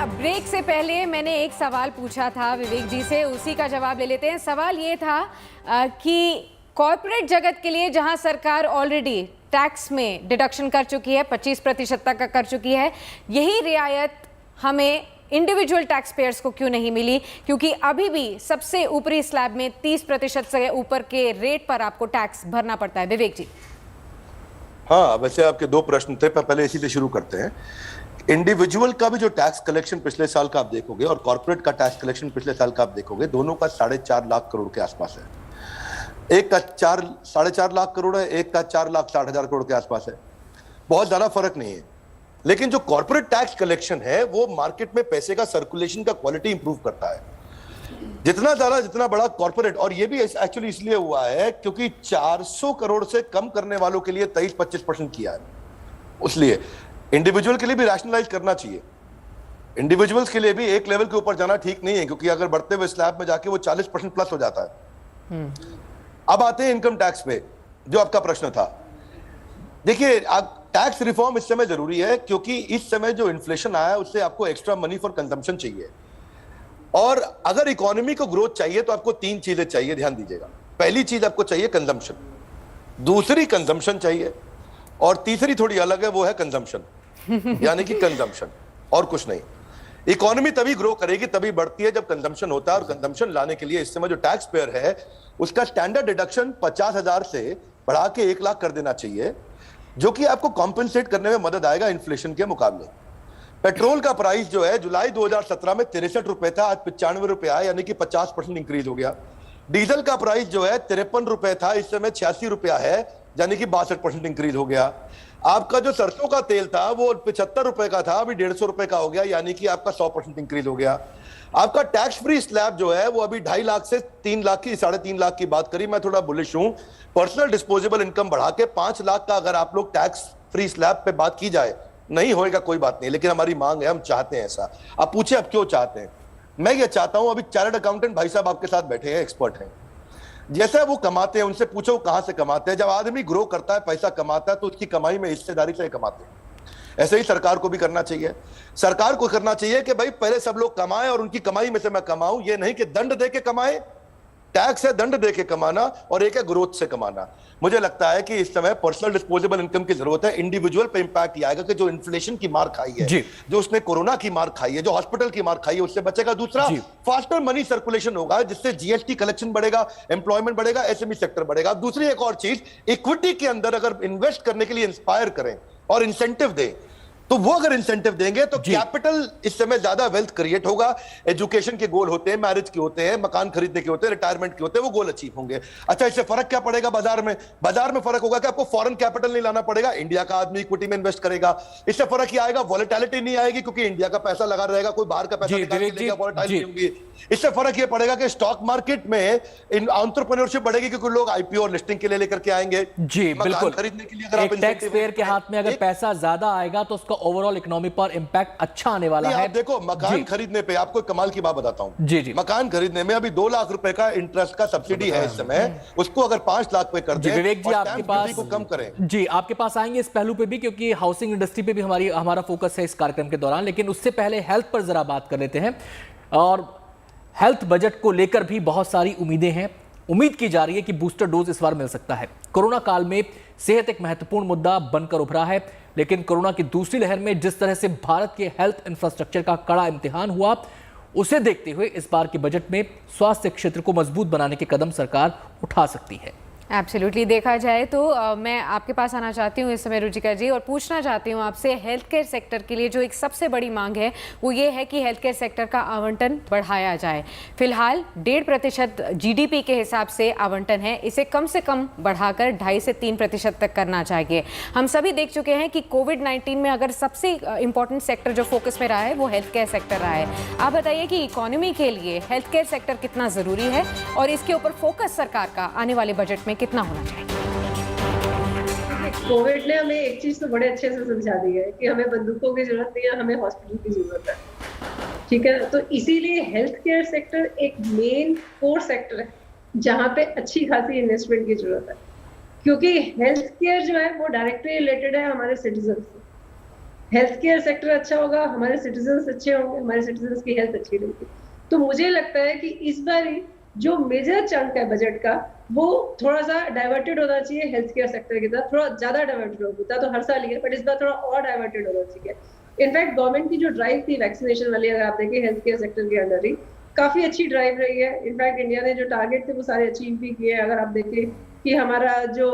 ब्रेक से पहले मैंने एक सवाल पूछा था विवेक जी से, उसी का जवाब ले लेते हैं। सवाल ये था कि कॉर्पोरेट जगत के लिए जहां सरकार ऑलरेडी टैक्स में डिडक्शन कर चुकी है, 25% तक का कर चुकी है, यही रियायत हमें इंडिविजुअल टैक्स पेयर्स को क्यों नहीं मिली? क्योंकि अभी भी सबसे ऊपरी स्लैब में 30% से ऊपर के रेट पर आपको टैक्स भरना पड़ता है। विवेक जी। हाँ, वैसे आपके 2 प्रश्न थे, पहले इसी से शुरू करते हैं। इंडिविजुअल का भी जो टैक्स कलेक्शन पिछले साल का आप देखोगे और कॉर्पोरेट का टैक्स कलेक्शन पिछले साल का आप देखोगे, दोनों का 4.5 लाख करोड़ के आसपास है। एक का 4.5 लाख करोड़ है, एक का 4,60,000 करोड़ के आसपास है। बहुत ज्यादा फर्क नहीं है। लेकिन जो कॉर्पोरेट टैक्स कलेक्शन है वो मार्केट में पैसे का सर्कुलेशन का क्वालिटी इंप्रूव करता है। जितना बड़ा कॉर्पोरेट, और ये भी एक्चुअली इसलिए हुआ है क्योंकि 400 करोड़ से कम करने वालों के लिए 23-25% किया है, इसलिए इंडिविजुअल के लिए भी रैशनलाइज करना चाहिए। इंडिविजुअल्स के लिए भी एक लेवल के ऊपर जाना ठीक नहीं है, क्योंकि अगर बढ़ते हुए स्लैब में जाके वो 40% प्लस हो जाता है। अब आते हैं इनकम टैक्स पे, जो आपका प्रश्न था। देखिए, टैक्स रिफॉर्म इस समय जरूरी है क्योंकि इस समय जो इन्फ्लेशन आया है उससे आपको एक्स्ट्रा मनी फॉर कंजम्पशन चाहिए, और अगर इकोनॉमी को ग्रोथ चाहिए तो आपको 3 चीजें चाहिए, ध्यान दीजिएगा। पहली चीज आपको चाहिए कंजम्पशन, दूसरी कंजम्पशन चाहिए, और तीसरी थोड़ी अलग है, वो है कंजम्पशन यानी कि कंजम्पशन। और कुछ नहीं। इकोनॉमी तभी ग्रो करेगी, तभी बढ़ती है जब कंजम्पशन होता है, और कंजम्पशन लाने के लिए इस समय जो टैक्स पेयर है उसका स्टैंडर्ड डिडक्शन 50,000 से बढ़ा के 1 लाख कर देना चाहिए, जो कि आपको कॉम्पेंसेट करने में मदद आएगा इन्फ्लेशन के मुकाबले। पेट्रोल का प्राइस जो है जुलाई 2017 में 63 रुपए था, आज 95 रुपए आया, यानी कि 50% इंक्रीज हो गया। डीजल का प्राइस जो है 53 रुपए था, इस समय 86 रुपया है, यानी कि 62% इंक्रीज हो गया। आपका जो सरसों का तेल था वो 75 रुपए का था, अभी 150 रुपए का हो गया, यानी कि आपका 100% इंक्रीज हो गया। आपका टैक्स फ्री स्लैब जो है वो अभी 2.5 लाख से 3 लाख की 3.5 लाख की बात करी। मैं थोड़ा बुलिश हूं, पर्सनल डिस्पोजेबल इनकम बढ़ा के 5 लाख का अगर आप लोग टैक्स फ्री स्लैब पे बात की जाए, नहीं होएगा कोई बात नहीं, लेकिन हमारी मांग है, हम चाहते हैं ऐसा। आप पूछे अब क्यों चाहते हैं? मैं ये चाहता हूं, अभी चार्टर्ड अकाउंटेंट भाई साहब आपके साथ बैठे हैं, एक्सपर्ट हैं, जैसे वो कमाते हैं उनसे पूछो कहां से कमाते हैं। जब आदमी ग्रो करता है, पैसा कमाता है, तो उसकी कमाई में हिस्सेदारी से कमाते हैं। ऐसे ही सरकार को भी करना चाहिए। सरकार को करना चाहिए कि भाई पहले सब लोग कमाएं और उनकी कमाई में से मैं कमाऊं, ये नहीं कि दंड दे के कमाए। टैक्स है दंड दे के कमाना, और एक है ग्रोथ से कमाना। मुझे लगता है कि इस समय पर्सनल डिस्पोजेबल इनकम की जरूरत है। इंडिविजुअल पे इंपैक्ट आएगा कि जो इन्फ्लेशन की मार खाई है, जो उसने कोरोना की मार खाई है, जो हॉस्पिटल की मार खाई है, उससे बचेगा। दूसरा, फास्टर मनी सर्कुलेशन होगा, जिससे जीएसटी कलेक्शन बढ़ेगा, एम्प्लॉयमेंट बढ़ेगा, एसएमई सेक्टर बढ़ेगा। दूसरी एक और चीज, इक्विटी के अंदर अगर इन्वेस्ट करने के लिए इंस्पायर करें और इंसेंटिव दें, तो वो अगर इंसेंटिव देंगे तो कैपिटल इस समय ज्यादा वेल्थ क्रिएट होगा। एजुकेशन के गोल होते हैं, मैरिज के होते हैं, मकान खरीदने के होते हैं, रिटायरमेंट के होते हैं, वो गोल अचीव होंगे। अच्छा, इससे फर्क क्या पड़ेगा बाजार में? बाजार में फर्क होगा कि आपको फॉरेन कैपिटल नहीं लाना पड़ेगा, इंडिया का आदमी इक्विटी में इन्वेस्ट करेगा। इससे फर्क ये आएगा, वॉलेटिलिटी नहीं आएगी, क्योंकि इंडिया का पैसा लगा रहेगा, कोई बाहर का पैसा निकाल के लेगा, वॉलेटिलिटी होगी। इससे फर्क ये पड़ेगा कि स्टॉक मार्केट में एंटरप्रेन्योरशिप बढ़ेगी, क्योंकि लोग आईपीओ और लिस्टिंग के लिए लेकर के आएंगे। जी बिल्कुल, खरीदने के लिए अगर आप टैक्स पेयर के हाथ में अगर पैसा ज्यादा आएगा तो उसका ओवरऑल इकोनॉमी पर इंपैक्ट अच्छा आने वाला है। आप देखो, मकान खरीदने पे आपको कमाल की बात बताता हूं। जी, मकान खरीदने में अभी 2 लाख रुपए का इंटरेस्ट का सब्सिडी है इस समय, उसको अगर 5 लाख पे कर दें, विवेक जी आपके पास को कम करें। जी, आपके पास आएंगे इस पहलू पे भी, क्योंकि हाउसिंग इंडस्ट्री पे भी हमारा फोकस है इस कार्यक्रम के दौरान। लेकिन उससे पहले हेल्थ पर जरा बात कर लेते हैं। और हेल्थ बजट को लेकर भी बहुत सारी उम्मीदें हैं। उम्मीद की जा रही है कि बूस्टर डोज इस बार मिल सकता है। कोरोना काल में सेहत एक महत्वपूर्ण मुद्दा बनकर उभरा है, लेकिन कोरोना की दूसरी लहर में जिस तरह से भारत के हेल्थ इंफ्रास्ट्रक्चर का कड़ा इम्तिहान हुआ, उसे देखते हुए इस बार के बजट में स्वास्थ्य क्षेत्र को मजबूत बनाने के कदम सरकार उठा सकती है। एब्सोल्युटली, देखा जाए तो मैं आपके पास आना चाहती हूँ इस समय रुचिका जी, और पूछना चाहती हूँ आपसे, हेल्थ केयर सेक्टर के लिए जो एक सबसे बड़ी मांग है वो ये है कि हेल्थ केयर सेक्टर का आवंटन बढ़ाया जाए। फिलहाल 1.5% जीडीपी के हिसाब से आवंटन है, इसे कम से कम बढ़ाकर 2.5 से 3% तक करना चाहिए। हम सभी देख चुके हैं कि कोविड-19 में अगर सबसे इंपॉर्टेंट सेक्टर जो फोकस में रहा है वो हेल्थ केयर सेक्टर रहा है। आप बताइए कि इकोनॉमी के लिए हेल्थ केयर सेक्टर कितना ज़रूरी है, और इसके ऊपर फोकस सरकार का आने वाले बजट में कितना होना चाहिए? कोविड ने हमें एक चीज तो बड़े अच्छे से समझा दी है कि हमें बंदूकों की जरूरत नहीं है, हमें हॉस्पिटल की जरूरत है। ठीक है, तो इसीलिए हेल्थ केयर सेक्टर एक मेन कोर सेक्टर है जहां पे अच्छी खासी इन्वेस्टमेंट की जरूरत है, क्योंकि हेल्थ केयर जो है वो डायरेक्टली रिलेटेड है हमारे सिटीजन से। हेल्थ केयर सेक्टर अच्छा होगा, हमारे सिटीजन अच्छे होंगे, हमारे सिटीजन की हेल्थ अच्छी रहेगी। तो मुझे लगता है कि इस बार जो मेजर चंक है बजट का, वो थोड़ा सा डाइवर्टेड होना चाहिए हेल्थ केयर सेक्टर की तरफ, थोड़ा ज्यादा डाइवर्टेड होता तो हर साल ही है, बट इस बार थोड़ा और डाइवर्टेड होना चाहिए। इनफैक्ट गवर्नमेंट की जो ड्राइव थी वैक्सीनेशन वाली, अगर आप देखें हेल्थ केयर सेक्टर के अंदर ही काफी अच्छी ड्राइव रही है। इनफैक्ट इंडिया ने जो टारगेट थे वो सारे अचीव भी किए। अगर आप देखें कि हमारा जो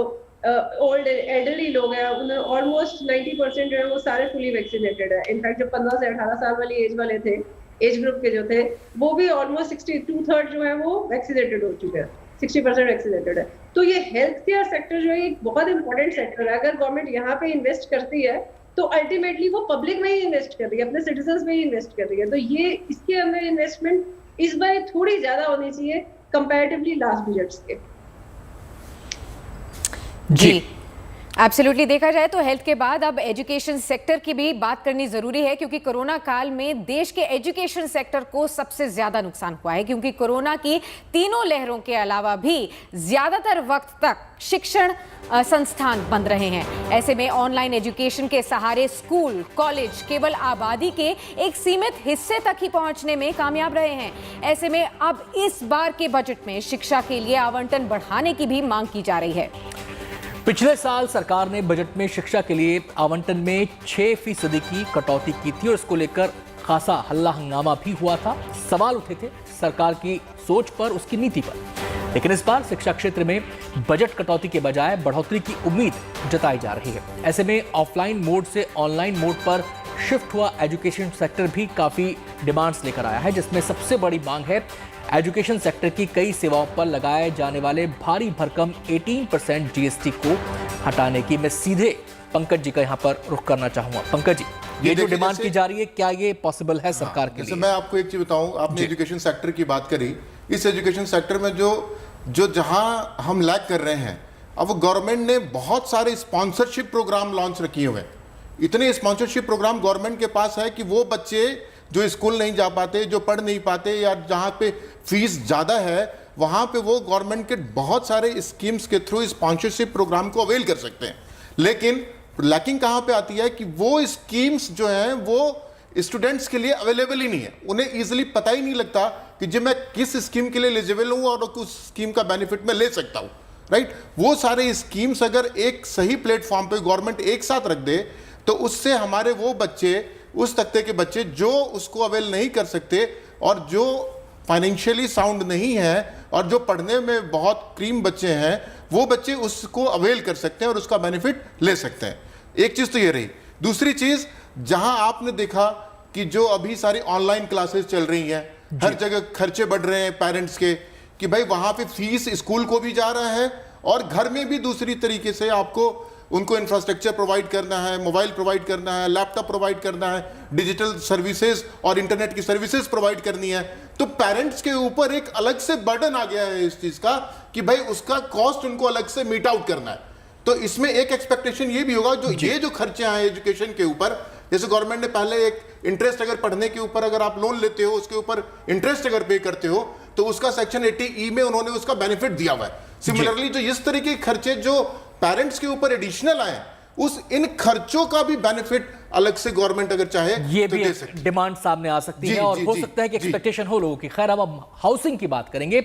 ओल्ड एल्डरली लोग हैं, उन्हें ऑलमोस्ट 90% जो है वो सारे फुली वैक्सीनेटेड है। इनफैक्ट जो 15 से 18 साल वाली एज वाले थे, एज ग्रुप के जो थे, वो भी ऑलमोस्ट 62/3 जो है वो वैक्सीनेटेड हो चुके हैं, 60% वैक्सीनेटेड है। तो ये हेल्थ केयर सेक्टर जो है एक बहुत इंपॉर्टेंट सेक्टर है। अगर गवर्नमेंट यहाँ पे इन्वेस्ट करती है तो अल्टीमेटली वो पब्लिक में ही इन्वेस्ट कर रही है, अपने सिटीजन्स में ही इन्वेस्ट कर रही है। तो ये इसके अंदर इन्वेस्टमेंट इस बार थोड़ी ज्यादा होनी चाहिए कंपैरेटिवली लास्ट बजट्स के। जी एब्सोल्युटली, देखा जाए तो हेल्थ के बाद अब एजुकेशन सेक्टर की भी बात करनी जरूरी है, क्योंकि कोरोना काल में देश के एजुकेशन सेक्टर को सबसे ज्यादा नुकसान हुआ है, क्योंकि कोरोना की तीनों लहरों के अलावा भी ज्यादातर वक्त तक शिक्षण संस्थान बंद रहे हैं। ऐसे में ऑनलाइन एजुकेशन के सहारे स्कूल कॉलेज केवल आबादी के एक सीमित हिस्से तक ही पहुंचने में कामयाब रहे हैं। ऐसे में अब इस बार के बजट में शिक्षा के लिए आवंटन बढ़ाने की भी मांग की जा रही है। पिछले साल सरकार ने बजट में शिक्षा के लिए आवंटन में 6% की कटौती की थी और इसको लेकर खासा हल्ला हंगामा भी हुआ था। सवाल उठे थे सरकार की सोच पर, उसकी नीति पर। लेकिन इस बार शिक्षा क्षेत्र में बजट कटौती के बजाय बढ़ोतरी की उम्मीद जताई जा रही है। ऐसे में ऑफलाइन मोड से ऑनलाइन मोड पर शिफ्ट हुआ एजुकेशन सेक्टर भी काफी डिमांड्स लेकर आया है, जिसमें सबसे बड़ी मांग है एजुकेशन सेक्टर की कई सेवाओं पर लगाए जाने वाले भारी भरकम 18% जीएसटी को हटाने की। मैं सीधे पंकज जी का यहाँ पर रुख करना चाहूंगा। पंकज जी, ये जो डिमांड की जा रही है, क्या ये पॉसिबल है सरकार के लिए? मैं आपको एक चीज बताऊं, आपने एजुकेशन सेक्टर की बात करी। इस एजुकेशन सेक्टर में जो जहां हम लैग कर रहे हैं, अब गवर्नमेंट ने बहुत सारे स्पॉन्सरशिप प्रोग्राम लॉन्च रखे हुए हैं। इतने स्पॉन्सरशिप प्रोग्राम गवर्नमेंट के पास है कि वो बच्चे जो स्कूल नहीं जा पाते, जो पढ़ नहीं पाते, या जहाँ पे फीस ज़्यादा है, वहाँ पे वो गवर्नमेंट के बहुत सारे स्कीम्स के थ्रू स्पॉन्सरशिप प्रोग्राम को अवेल कर सकते हैं। लेकिन लैकिंग कहाँ पे आती है कि वो स्कीम्स जो हैं वो स्टूडेंट्स के लिए अवेलेबल ही नहीं है। उन्हें ईजिली पता ही नहीं लगता कि जब मैं किस स्कीम के लिए एलिजिबल हूँ और उस स्कीम का बेनिफिट मैं ले सकता हूँ, राइट। वो सारे स्कीम्स अगर एक सही प्लेटफॉर्म पे गवर्नमेंट एक साथ रख दे तो उससे हमारे वो बच्चे, उस तबके के बच्चे जो उसको अवेल नहीं कर सकते और जो फाइनेंशियली साउंड नहीं है और जो पढ़ने में बहुत क्रीम बच्चे हैं, वो बच्चे उसको अवेल कर सकते हैं और उसका बेनिफिट ले सकते हैं। एक चीज़ तो ये रही। दूसरी चीज़, जहां आपने देखा कि जो अभी सारी ऑनलाइन क्लासेस चल रही हैं, हर जगह खर्चे बढ़ रहे हैं पेरेंट्स के, कि भाई वहां पे फीस स्कूल को भी जा रहा है और घर में भी दूसरी तरीके से आपको उनको इंफ्रास्ट्रक्चर प्रोवाइड करना है, मोबाइल प्रोवाइड करना है, लैपटॉप प्रोवाइड करना है, डिजिटल सर्विसेज और इंटरनेट की सर्विसेज प्रोवाइड करनी है। तो पेरेंट्स के ऊपर एक अलग से बर्डन आ गया है इस चीज का कि भाई उसका कॉस्ट उनको अलग से मीट आउट करना है। तो इसमें एक एक्सपेक्टेशन ये भी होगा, जो ये जो खर्चे हैं एजुकेशन के ऊपर, जैसे गवर्नमेंट ने पहले एक इंटरेस्ट, अगर पढ़ने के ऊपर अगर आप लोन लेते हो उसके ऊपर इंटरेस्ट अगर पे करते हो तो उसका सेक्शन 80E में उन्होंने उसका बेनिफिट दिया हुआ है। सिमिलरली जो इस तरीके के खर्चे जो पेरेंट्स के ऊपर एडिशनल आए, उस इन खर्चों का भी बेनिफिट अलग से गवर्नमेंट अगर चाहे ये तो भी दे सकती है। डिमांड सामने आ सकती है और हो सकता है कि एक्सपेक्टेशन हो लोगों की। खैर, अब हम हाउसिंग की बात करेंगे।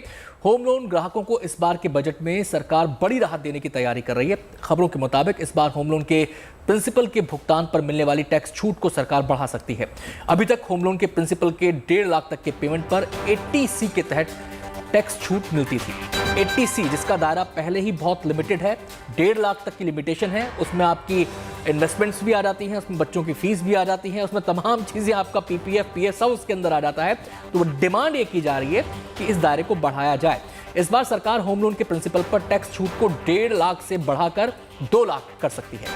होम लोन ग्राहकों को इस बार के बजट में सरकार बड़ी राहत देने की तैयारी कर रही है। खबरों के मुताबिक इस बार होम लोन के प्रिंसिपल के भुगतान पर मिलने वाली टैक्स छूट को सरकार बढ़ा सकती है। अभी तक होम लोन के प्रिंसिपल के 1.5 लाख तक के पेमेंट पर 80C के तहत टैक्स छूट मिलती थी। 80C जिसका दायरा पहले ही बहुत लिमिटेड है, 1.5 लाख तक की लिमिटेशन है। उसमें आपकी इन्वेस्टमेंट्स भी आ जाती हैं, उसमें बच्चों की फीस भी आ जाती है, उसमें तमाम चीज़ें, आपका PPF PF सब उसके अंदर आ जाता है। तो डिमांड ये की जा रही है कि इस दायरे को बढ़ाया जाए। इस बार सरकार होम लोन के प्रिंसिपल पर टैक्स छूट को 1.5 लाख से बढ़ाकर 2 लाख कर सकती है।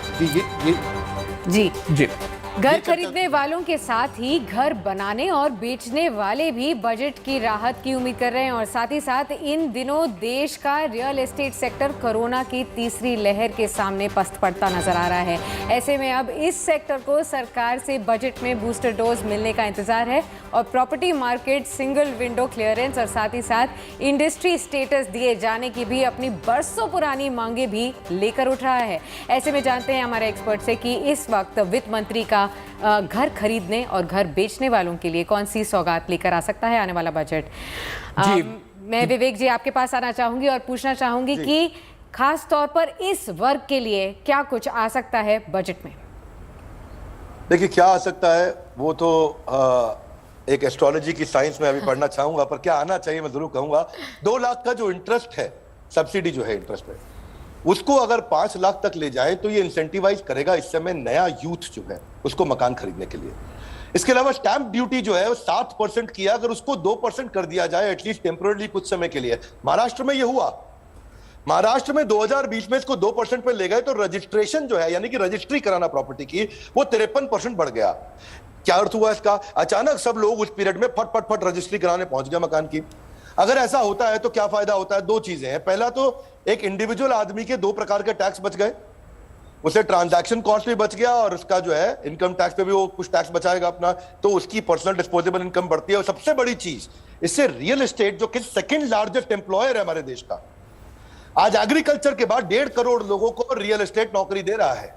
जी। घर खरीदने वालों के साथ ही घर बनाने और बेचने वाले भी बजट की राहत की उम्मीद कर रहे हैं और साथ ही साथ इन दिनों देश का रियल एस्टेट सेक्टर कोरोना की तीसरी लहर के सामने पस्त पड़ता नजर आ रहा है। ऐसे में अब इस सेक्टर को सरकार से बजट में बूस्टर डोज मिलने का इंतजार है और property market single window clearance और साथ ही साथ इंडस्ट्री स्टेटस दिए जाने की भी अपनी बरसों पुरानी मांगे भी लेकर उठ रहा है। ऐसे में जानते हैं हमारे एक्सपर्ट से कि इस वक्त वित्त मंत्री का घर खरीदने और घर बेचने वालों के लिए कौन सी सौगात लेकर आ सकता है आने वाला बजट। मैं विवेक जी आपके पास आना चाहूंगी और पूछना चाहूंगी कि खास तौर पर इस वर्ग के लिए क्या कुछ आ सकता है बजट में? देखिए, क्या आ सकता है वो तो एक एस्ट्रोलॉजी की साइंस में अभी पढ़ना चाहूंगा, पर क्या आना चाहिए मैं जरूर कहूंगा। 2 लाख का जो इंटरेस्ट है, सब्सिडी जो है इंटरेस्ट पे, उसको अगर 5 लाख तक ले जाए तो ये इंसेंटिवाइज करेगा इस समय नया यूथ जो है उसको मकान खरीदने के लिए। इसके अलावा स्टैंप ड्यूटी जो है वो 7% किया, अगर उसको 2% कर दिया जाए एटलीस्ट टेम्पोररी कुछ समय के लिए। महाराष्ट्र में ये हुआ। महाराष्ट्र में 2020 में इसको 2% पे ले गए तो रजिस्ट्रेशन जो है, यानी कि रजिस्ट्री कराना प्रॉपर्टी की, वो 53% बढ़ गया। क्या अर्थ हुआ इसका? अचानक सब लोग उस पीरियड में फट रजिस्ट्री कराने पहुंच गया मकान की। अगर ऐसा होता है तो क्या फायदा होता है? 2 चीजें हैं। पहला तो एक इंडिविजुअल आदमी के 2 प्रकार के टैक्स बच गए, उसे ट्रांजैक्शन कॉस्ट भी बच गया और उसका जो है इनकम टैक्स पे भी वो कुछ टैक्स बचाएगा अपना, तो उसकी पर्सनल डिस्पोजेबल इनकम बढ़ती है। और सबसे बड़ी चीज, इससे रियल एस्टेट जो कि सेकंड लार्जेस्ट एम्प्लॉयर है हमारे देश का, आज एग्रीकल्चर के बाद 1.5 करोड़ लोगों को रियल एस्टेट नौकरी दे रहा है।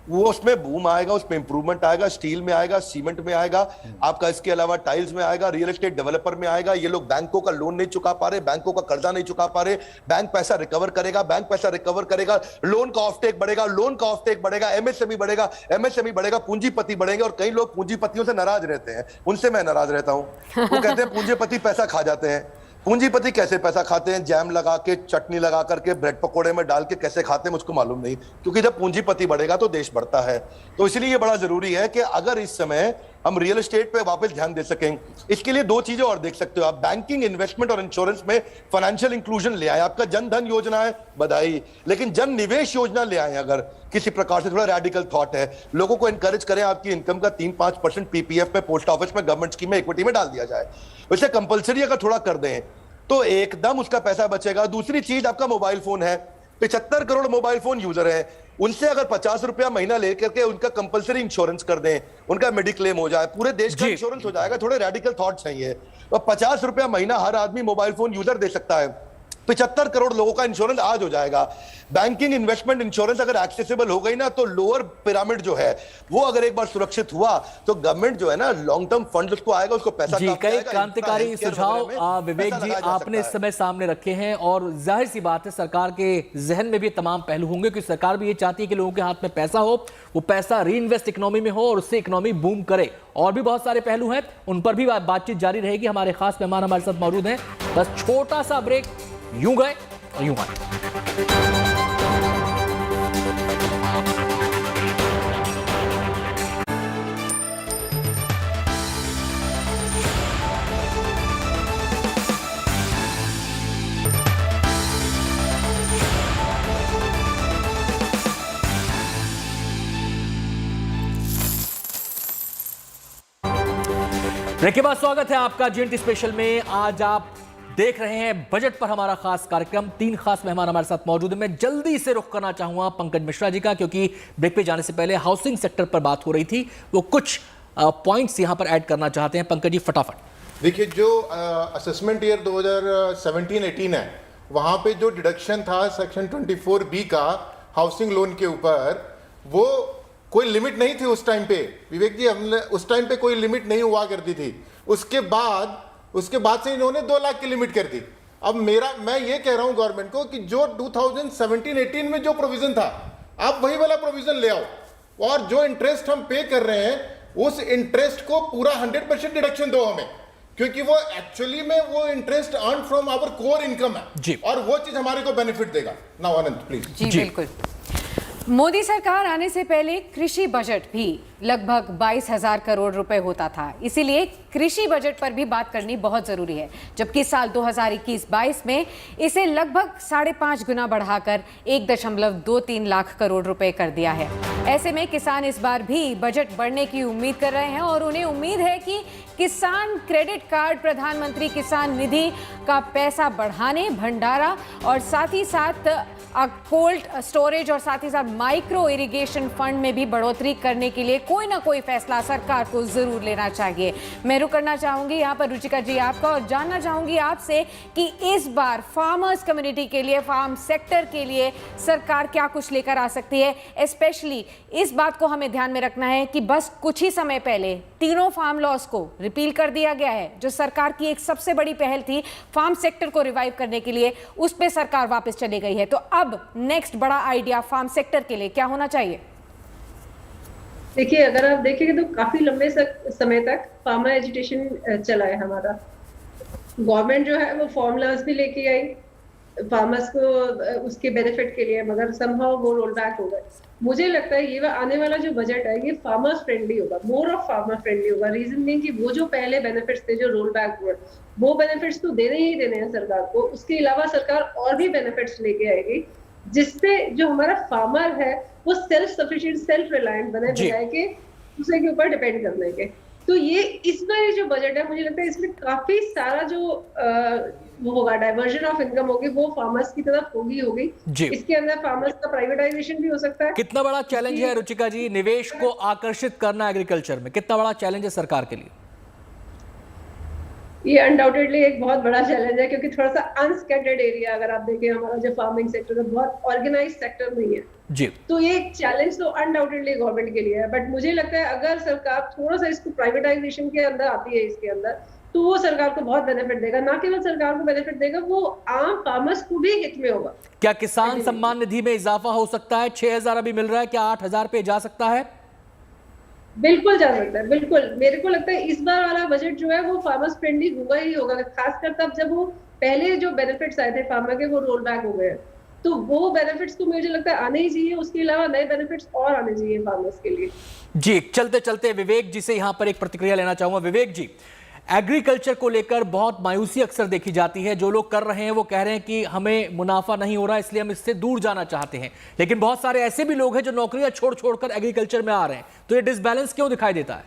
वो उसमें बूम आएगा, उसमें इंप्रूवमेंट आएगा, स्टील में आएगा, सीमेंट में आएगा, आपका इसके अलावा टाइल्स में आएगा, रियल एस्टेट डेवलपर में आएगा। ये लोग बैंकों का लोन नहीं चुका पा रहे, बैंकों का कर्जा नहीं चुका पा रहे, बैंक पैसा रिकवर करेगा, बैंक पैसा रिकवर करेगा, लोन का ऑफटेक बढ़ेगा, लोन का ऑफटेक बढ़ेगा, एमएसएमई बढ़ेगा, एमएसएमई बढ़ेगा, पूंजीपति बढ़ेंगे। और कई लोग पूंजीपतियों से नाराज रहते हैं, उनसे मैं नाराज रहता हूं। वो कहते हैं पूंजीपति पैसा खा जाते हैं। पूंजीपति कैसे पैसा खाते हैं? जैम लगा के, चटनी लगा करके, ब्रेड पकोड़े में डाल के कैसे खाते हैं मुझको मालूम नहीं, क्योंकि जब पूंजीपति बढ़ेगा तो देश बढ़ता है। तो इसलिए ये बड़ा जरूरी है कि अगर इस समय हम रियल एस्टेट पे वापस ध्यान दे सकें, इसके लिए दो चीजें और देख सकते हो आप। बैंकिंग, इन्वेस्टमेंट और इंश्योरेंस में फाइनेंशियल इंक्लूजन ले आए। आपका जन धन योजना है, बधाई, लेकिन जन निवेश योजना ले आए। अगर किसी प्रकार से थोड़ा रेडिकल थॉट है, लोगों को एनकरेज करें, आपकी इनकम का 3-5% पीपीएफ में, पोस्ट ऑफिस में, गवर्नमेंट स्कीम में, इक्विटी में डाल दिया जाए। वैसे कंपलसरी अगर थोड़ा कर दें तो एकदम उसका पैसा बचेगा। दूसरी चीज, आपका मोबाइल फोन है, 75 करोड़ मोबाइल फोन यूजर है, उनसे अगर 50 रुपया महीना लेकर के उनका कंपलसरी इंश्योरेंस कर दें, उनका मेडिक्लेम हो जाए, पूरे देश का इंश्योरेंस हो जाएगा। थोड़े रेडिकल थॉट चाहिए। और 50 रुपया महीना हर आदमी मोबाइल फोन यूजर दे सकता है। 75 करोड़ लोगों का इंश्योरेंस आज हो जाएगा। बैंकिंग, इन्वेस्टमेंट, इंश्योरेंस अगर एक्सेसिबल हो गई ना, तो लोअर पिरामिड जो है वो अगर एक बार सुरक्षित हुआ तो गवर्नमेंट जो है ना, लॉन्ग टर्म फंड उसको आएगा, उसको पैसा जी। कई क्रांतिकारी सुझाव विवेक जी आपने इस समय सामने रखे हैं, और जाहिर सी बात है सरकार के जहन में भी तमाम पहलू होंगे, क्योंकि सरकार भी ये चाहती है कि लोगों के हाथ में पैसा हो, वो पैसा री इन्वेस्ट इकोनॉमी में हो और उससे इकोनॉमी बूम करे। और भी बहुत सारे पहलू हैं, उन पर भी बातचीत जारी रहेगी। हमारे खास मेहमान हमारे साथ मौजूद हैं। बस छोटा सा ब्रेक, यूं गए और यूं आए। ब्रेक के बाद स्वागत है आपका जीएनटी स्पेशल में। आज आप देख रहे हैं बजट पर हमारा खास कार्यक्रम। 3 खास मेहमान हमारे साथ मौजूद हैं। मैं जल्दी से रुख करना चाहूंगा पंकज मिश्रा जी का, क्योंकि ब्रेक पे जाने से पहले हाउसिंग सेक्टर पर बात हो रही थी, वो कुछ पॉइंट्स यहां पर ऐड करना चाहते हैं। पंकज जी फटाफट। देखिए, जो असेसमेंट ईयर 2017-18 है, वहां पे जो डिडक्शन था सेक्शन 24B का हाउसिंग लोन के ऊपर, वो कोई लिमिट नहीं थी उस टाइम पे। विवेक जी, हमने उस टाइम पे कोई लिमिट नहीं हुआ करती थी। उसके बाद से इन्होंने 2 लाख की लिमिट कर दी। अब मैं ये कह रहा हूं गवर्नमेंट को कि जो 2017-18 में जो प्रोविजन था, आप वही वाला प्रोविजन ले आओ, और जो इंटरेस्ट हम पे कर रहे हैं उस इंटरेस्ट को पूरा 100% डिडक्शन दो हमें, क्योंकि वो एक्चुअली में वो interest earn from our core income है, और वो चीज हमारे को बेनिफिट देगा। Now Anand please. जी बिल्कुल। मोदी सरकार आने से पहले कृषि बजट भी लगभग 22,000 करोड़ रुपए होता था, इसीलिए कृषि बजट पर भी बात करनी बहुत जरूरी है। जबकि साल 2021-22 में इसे लगभग 5.5 गुना बढ़ाकर 1.23 लाख करोड़ रुपए कर दिया है। ऐसे में किसान इस बार भी बजट बढ़ने की उम्मीद कर रहे हैं, और उन्हें उम्मीद है कि किसान क्रेडिट कार्ड, प्रधानमंत्री किसान निधि का पैसा बढ़ाने, भंडारा और साथ ही साथ कोल्ड स्टोरेज और साथ ही साथ माइक्रो इरिगेशन फंड में भी बढ़ोतरी करने के लिए कोई ना कोई फैसला सरकार को जरूर लेना चाहिए। मैं रुक करना चाहूंगी यहाँ पर रुचिका जी आपका, और जानना चाहूंगी आपसे कि इस बार फार्मर्स कम्युनिटी के लिए, फार्म सेक्टर के लिए सरकार क्या कुछ लेकर आ सकती है। स्पेशली इस बात को हमें ध्यान में रखना है कि बस कुछ ही समय पहले 3 फार्म लॉस को रिपील कर दिया गया है, जो सरकार की एक सबसे बड़ी पहल थी फार्म सेक्टर को रिवाइव करने के लिए, उस पर सरकार वापस चली गई है। तो अब नेक्स्ट बड़ा आइडिया फार्म सेक्टर के लिए क्या होना चाहिए? देखिए, अगर आप देखेंगे तो काफी लंबे समय तक फार्मर एजुटेशन चला है हमारा। गवर्नमेंट जो है वो फॉर्मूलाज भी लेके आई फार्मर्स को उसके बेनिफिट के लिए, मगर समहाउ वो रोल बैक हो गए। मुझे लगता है ये आने वाला जो बजट है ये फार्मर्स फ्रेंडली होगा, मोर ऑफ फार्मर फ्रेंडली होगा। रीजन नहीं कि वो जो पहले बेनिफिट्स थे जो रोल बैक हुए, वो बेनिफिट्स तो देने ही देने हैं सरकार को। उसके अलावा सरकार और भी बेनिफिट्स लेके आएगी, जिससे जो हमारा फार्मर है वो सेल्फ सफिशिएंट, सेल्फ रिलायंट बने, बजाय के दूसरे के ऊपर डिपेंड करने के। तो ये इस बार जो बजट है, मुझे लगता है इसमें काफी सारा जो वो होगा, डाइवर्जन ऑफ इनकम होगी, वो फार्मर्स की तरफ होगी। इसके अंदर फार्मर्स का प्राइवेटाइजेशन भी हो सकता है। कितना बड़ा चैलेंज है रुचिका जी निवेश को आकर्षित करना एग्रीकल्चर में? कितना बड़ा चैलेंज है सरकार के लिए? ये अनडाउटेडली एक बहुत बड़ा चैलेंज है, क्योंकि थोड़ा सा अनस्कैटर्ड एरिया, अगर आप देखें हमारा जो फार्मिंग सेक्टर है बहुत ऑर्गेनाइज सेक्टर नहीं है जी। तो ये एक चैलेंज तो अनडाउटेडली गवर्नमेंट के लिए है। बट मुझे लगता है अगर सरकार थोड़ा सा इसको प्राइवेटाइजेशन के अंदर आती है इसके अंदर, तो वो सरकार को बहुत बेनिफिट देगा। ना केवल सरकार को बेनिफिट देगा, वो आम फार्मर्स को भी हित में होगा। क्या किसान सम्मान निधि में इजाफा हो सकता है? 6,000 अभी मिल रहा है, क्या 8,000 पे जा सकता है? बिल्कुल जा सकता है, बिल्कुल। मेरे को लगता है इस बार वाला बजट जो है वो फार्मर्स फ्रेंडली होगा ही होगा, खासकर तब जब वो पहले जो बेनिफिट्स आए थे फार्मर के वो रोल बैक हो गए, तो वो बेनिफिट्स तो मुझे लगता है आने ही चाहिए। उसके अलावा नए बेनिफिट्स और आने चाहिए फार्मर्स के लिए। जी, चलते चलते विवेक जी से यहां पर एक प्रतिक्रिया लेना चाहूंगा। विवेक जी, एग्रीकल्चर को लेकर बहुत मायूसी अक्सर देखी जाती है। जो लोग कर रहे हैं वो कह रहे हैं कि हमें मुनाफा नहीं हो रहा, इसलिए हम इससे दूर जाना चाहते हैं, लेकिन बहुत सारे ऐसे भी लोग हैं जो नौकरियां छोड़ छोड़कर एग्रीकल्चर में आ रहे हैं। तो ये डिसबैलेंस क्यों दिखाई देता है?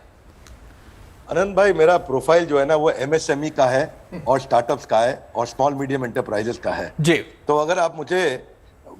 आनंद भाई, मेरा प्रोफाइल जो है ना वो एमएसएमई का है और स्टार्टअप्स का है और स्मॉल मीडियम एंटरप्राइजेस का है जी। तो अगर आप मुझे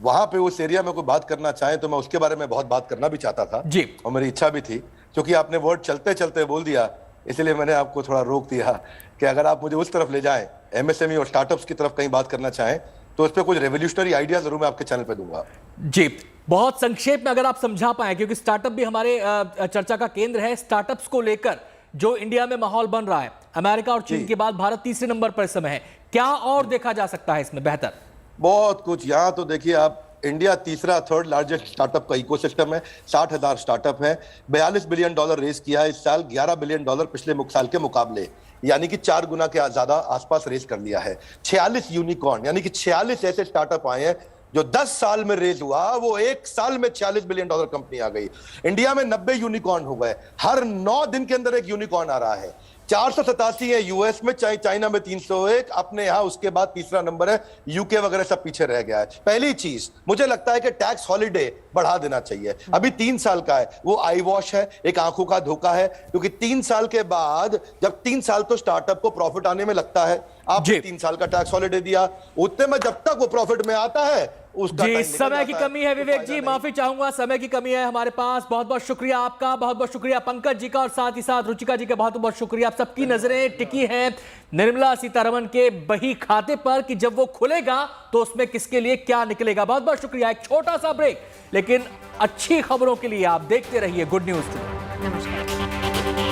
वहां पे उस एरिया में कोई बात करना चाहें तो मैं उसके बारे में बहुत बात करना भी चाहता था जी, और मेरी इच्छा भी थी। क्योंकि आपने वर्ड चलते चलते बोल दिया, इसलिए मैंने आपको थोड़ा रोक दिया कि अगर आप मुझे उस तरफ ले जाएं, एमएसएमई और स्टार्टअप्स की तरफ कहीं बात करना चाहें, तो उस पर कुछ रेवोल्यूशनरी आइडिया जरूर मैं आपके चैनल पे दूंगा। जी, बहुत संक्षेप में अगर आप समझा पाए, क्योंकि स्टार्टअप भी हमारे चर्चा का केंद्र है। स्टार्टअप्स को लेकर जो इंडिया में माहौल बन रहा है, अमेरिका और चीन के बाद भारत तीसरे नंबर पर इस समय है, क्या और देखा जा सकता है इसमें बेहतर? बहुत कुछ। यहाँ तो देखिए आप, इंडिया तीसरा थर्ड लार्जेस्ट स्टार्टअप का इकोसिस्टम है। 60,000 स्टार्टअप है। $42 बिलियन रेस किया है इस साल, $11 बिलियन पिछले साल के मुकाबले, यानी कि 4 गुना के ज्यादा आसपास रेस कर लिया है। 46 यूनिकॉर्न, यानी कि 46 ऐसे स्टार्टअप आए हैं जो 10 साल में रेज हुआ, वो 1 साल में $46 बिलियन कंपनी आ गई। इंडिया में 90 यूनिकॉर्न हो गए, हर 9 दिन के अंदर एक यूनिकॉर्न आ रहा है। 487 है यूएस में, चाइना में 301, अपने यहाँ उसके बाद तीसरा नंबर है, यूके वगैरह सब पीछे रह गया है। पहली चीज मुझे लगता है कि टैक्स हॉलिडे बढ़ा देना चाहिए। अभी 3 साल का है, वो आई वॉश है, एक आंखों का धोखा है, क्योंकि 3 साल के बाद, जब 3 साल तो स्टार्टअप को प्रॉफिट आने में लगता है, आपने 3 साल का टैक्स हॉलिडे दिया, उतने में जब तक वो प्रॉफिट में आता है जी, समय की कमी है विवेक जी, माफी चाहूंगा, समय की कमी है हमारे पास। बहुत बहुत शुक्रिया आपका, बहुत बहुत शुक्रिया पंकज जी का, और साथ ही साथ रुचिका जी का बहुत बहुत शुक्रिया। आप सबकी नजरें टिकी हैं निर्मला सीतारमण के बही खाते पर कि जब वो खुलेगा तो उसमें किसके लिए क्या निकलेगा। बहुत बहुत शुक्रिया। एक छोटा सा ब्रेक, लेकिन अच्छी खबरों के लिए आप देखते रहिए गुड न्यूज टुडे। नमस्कार।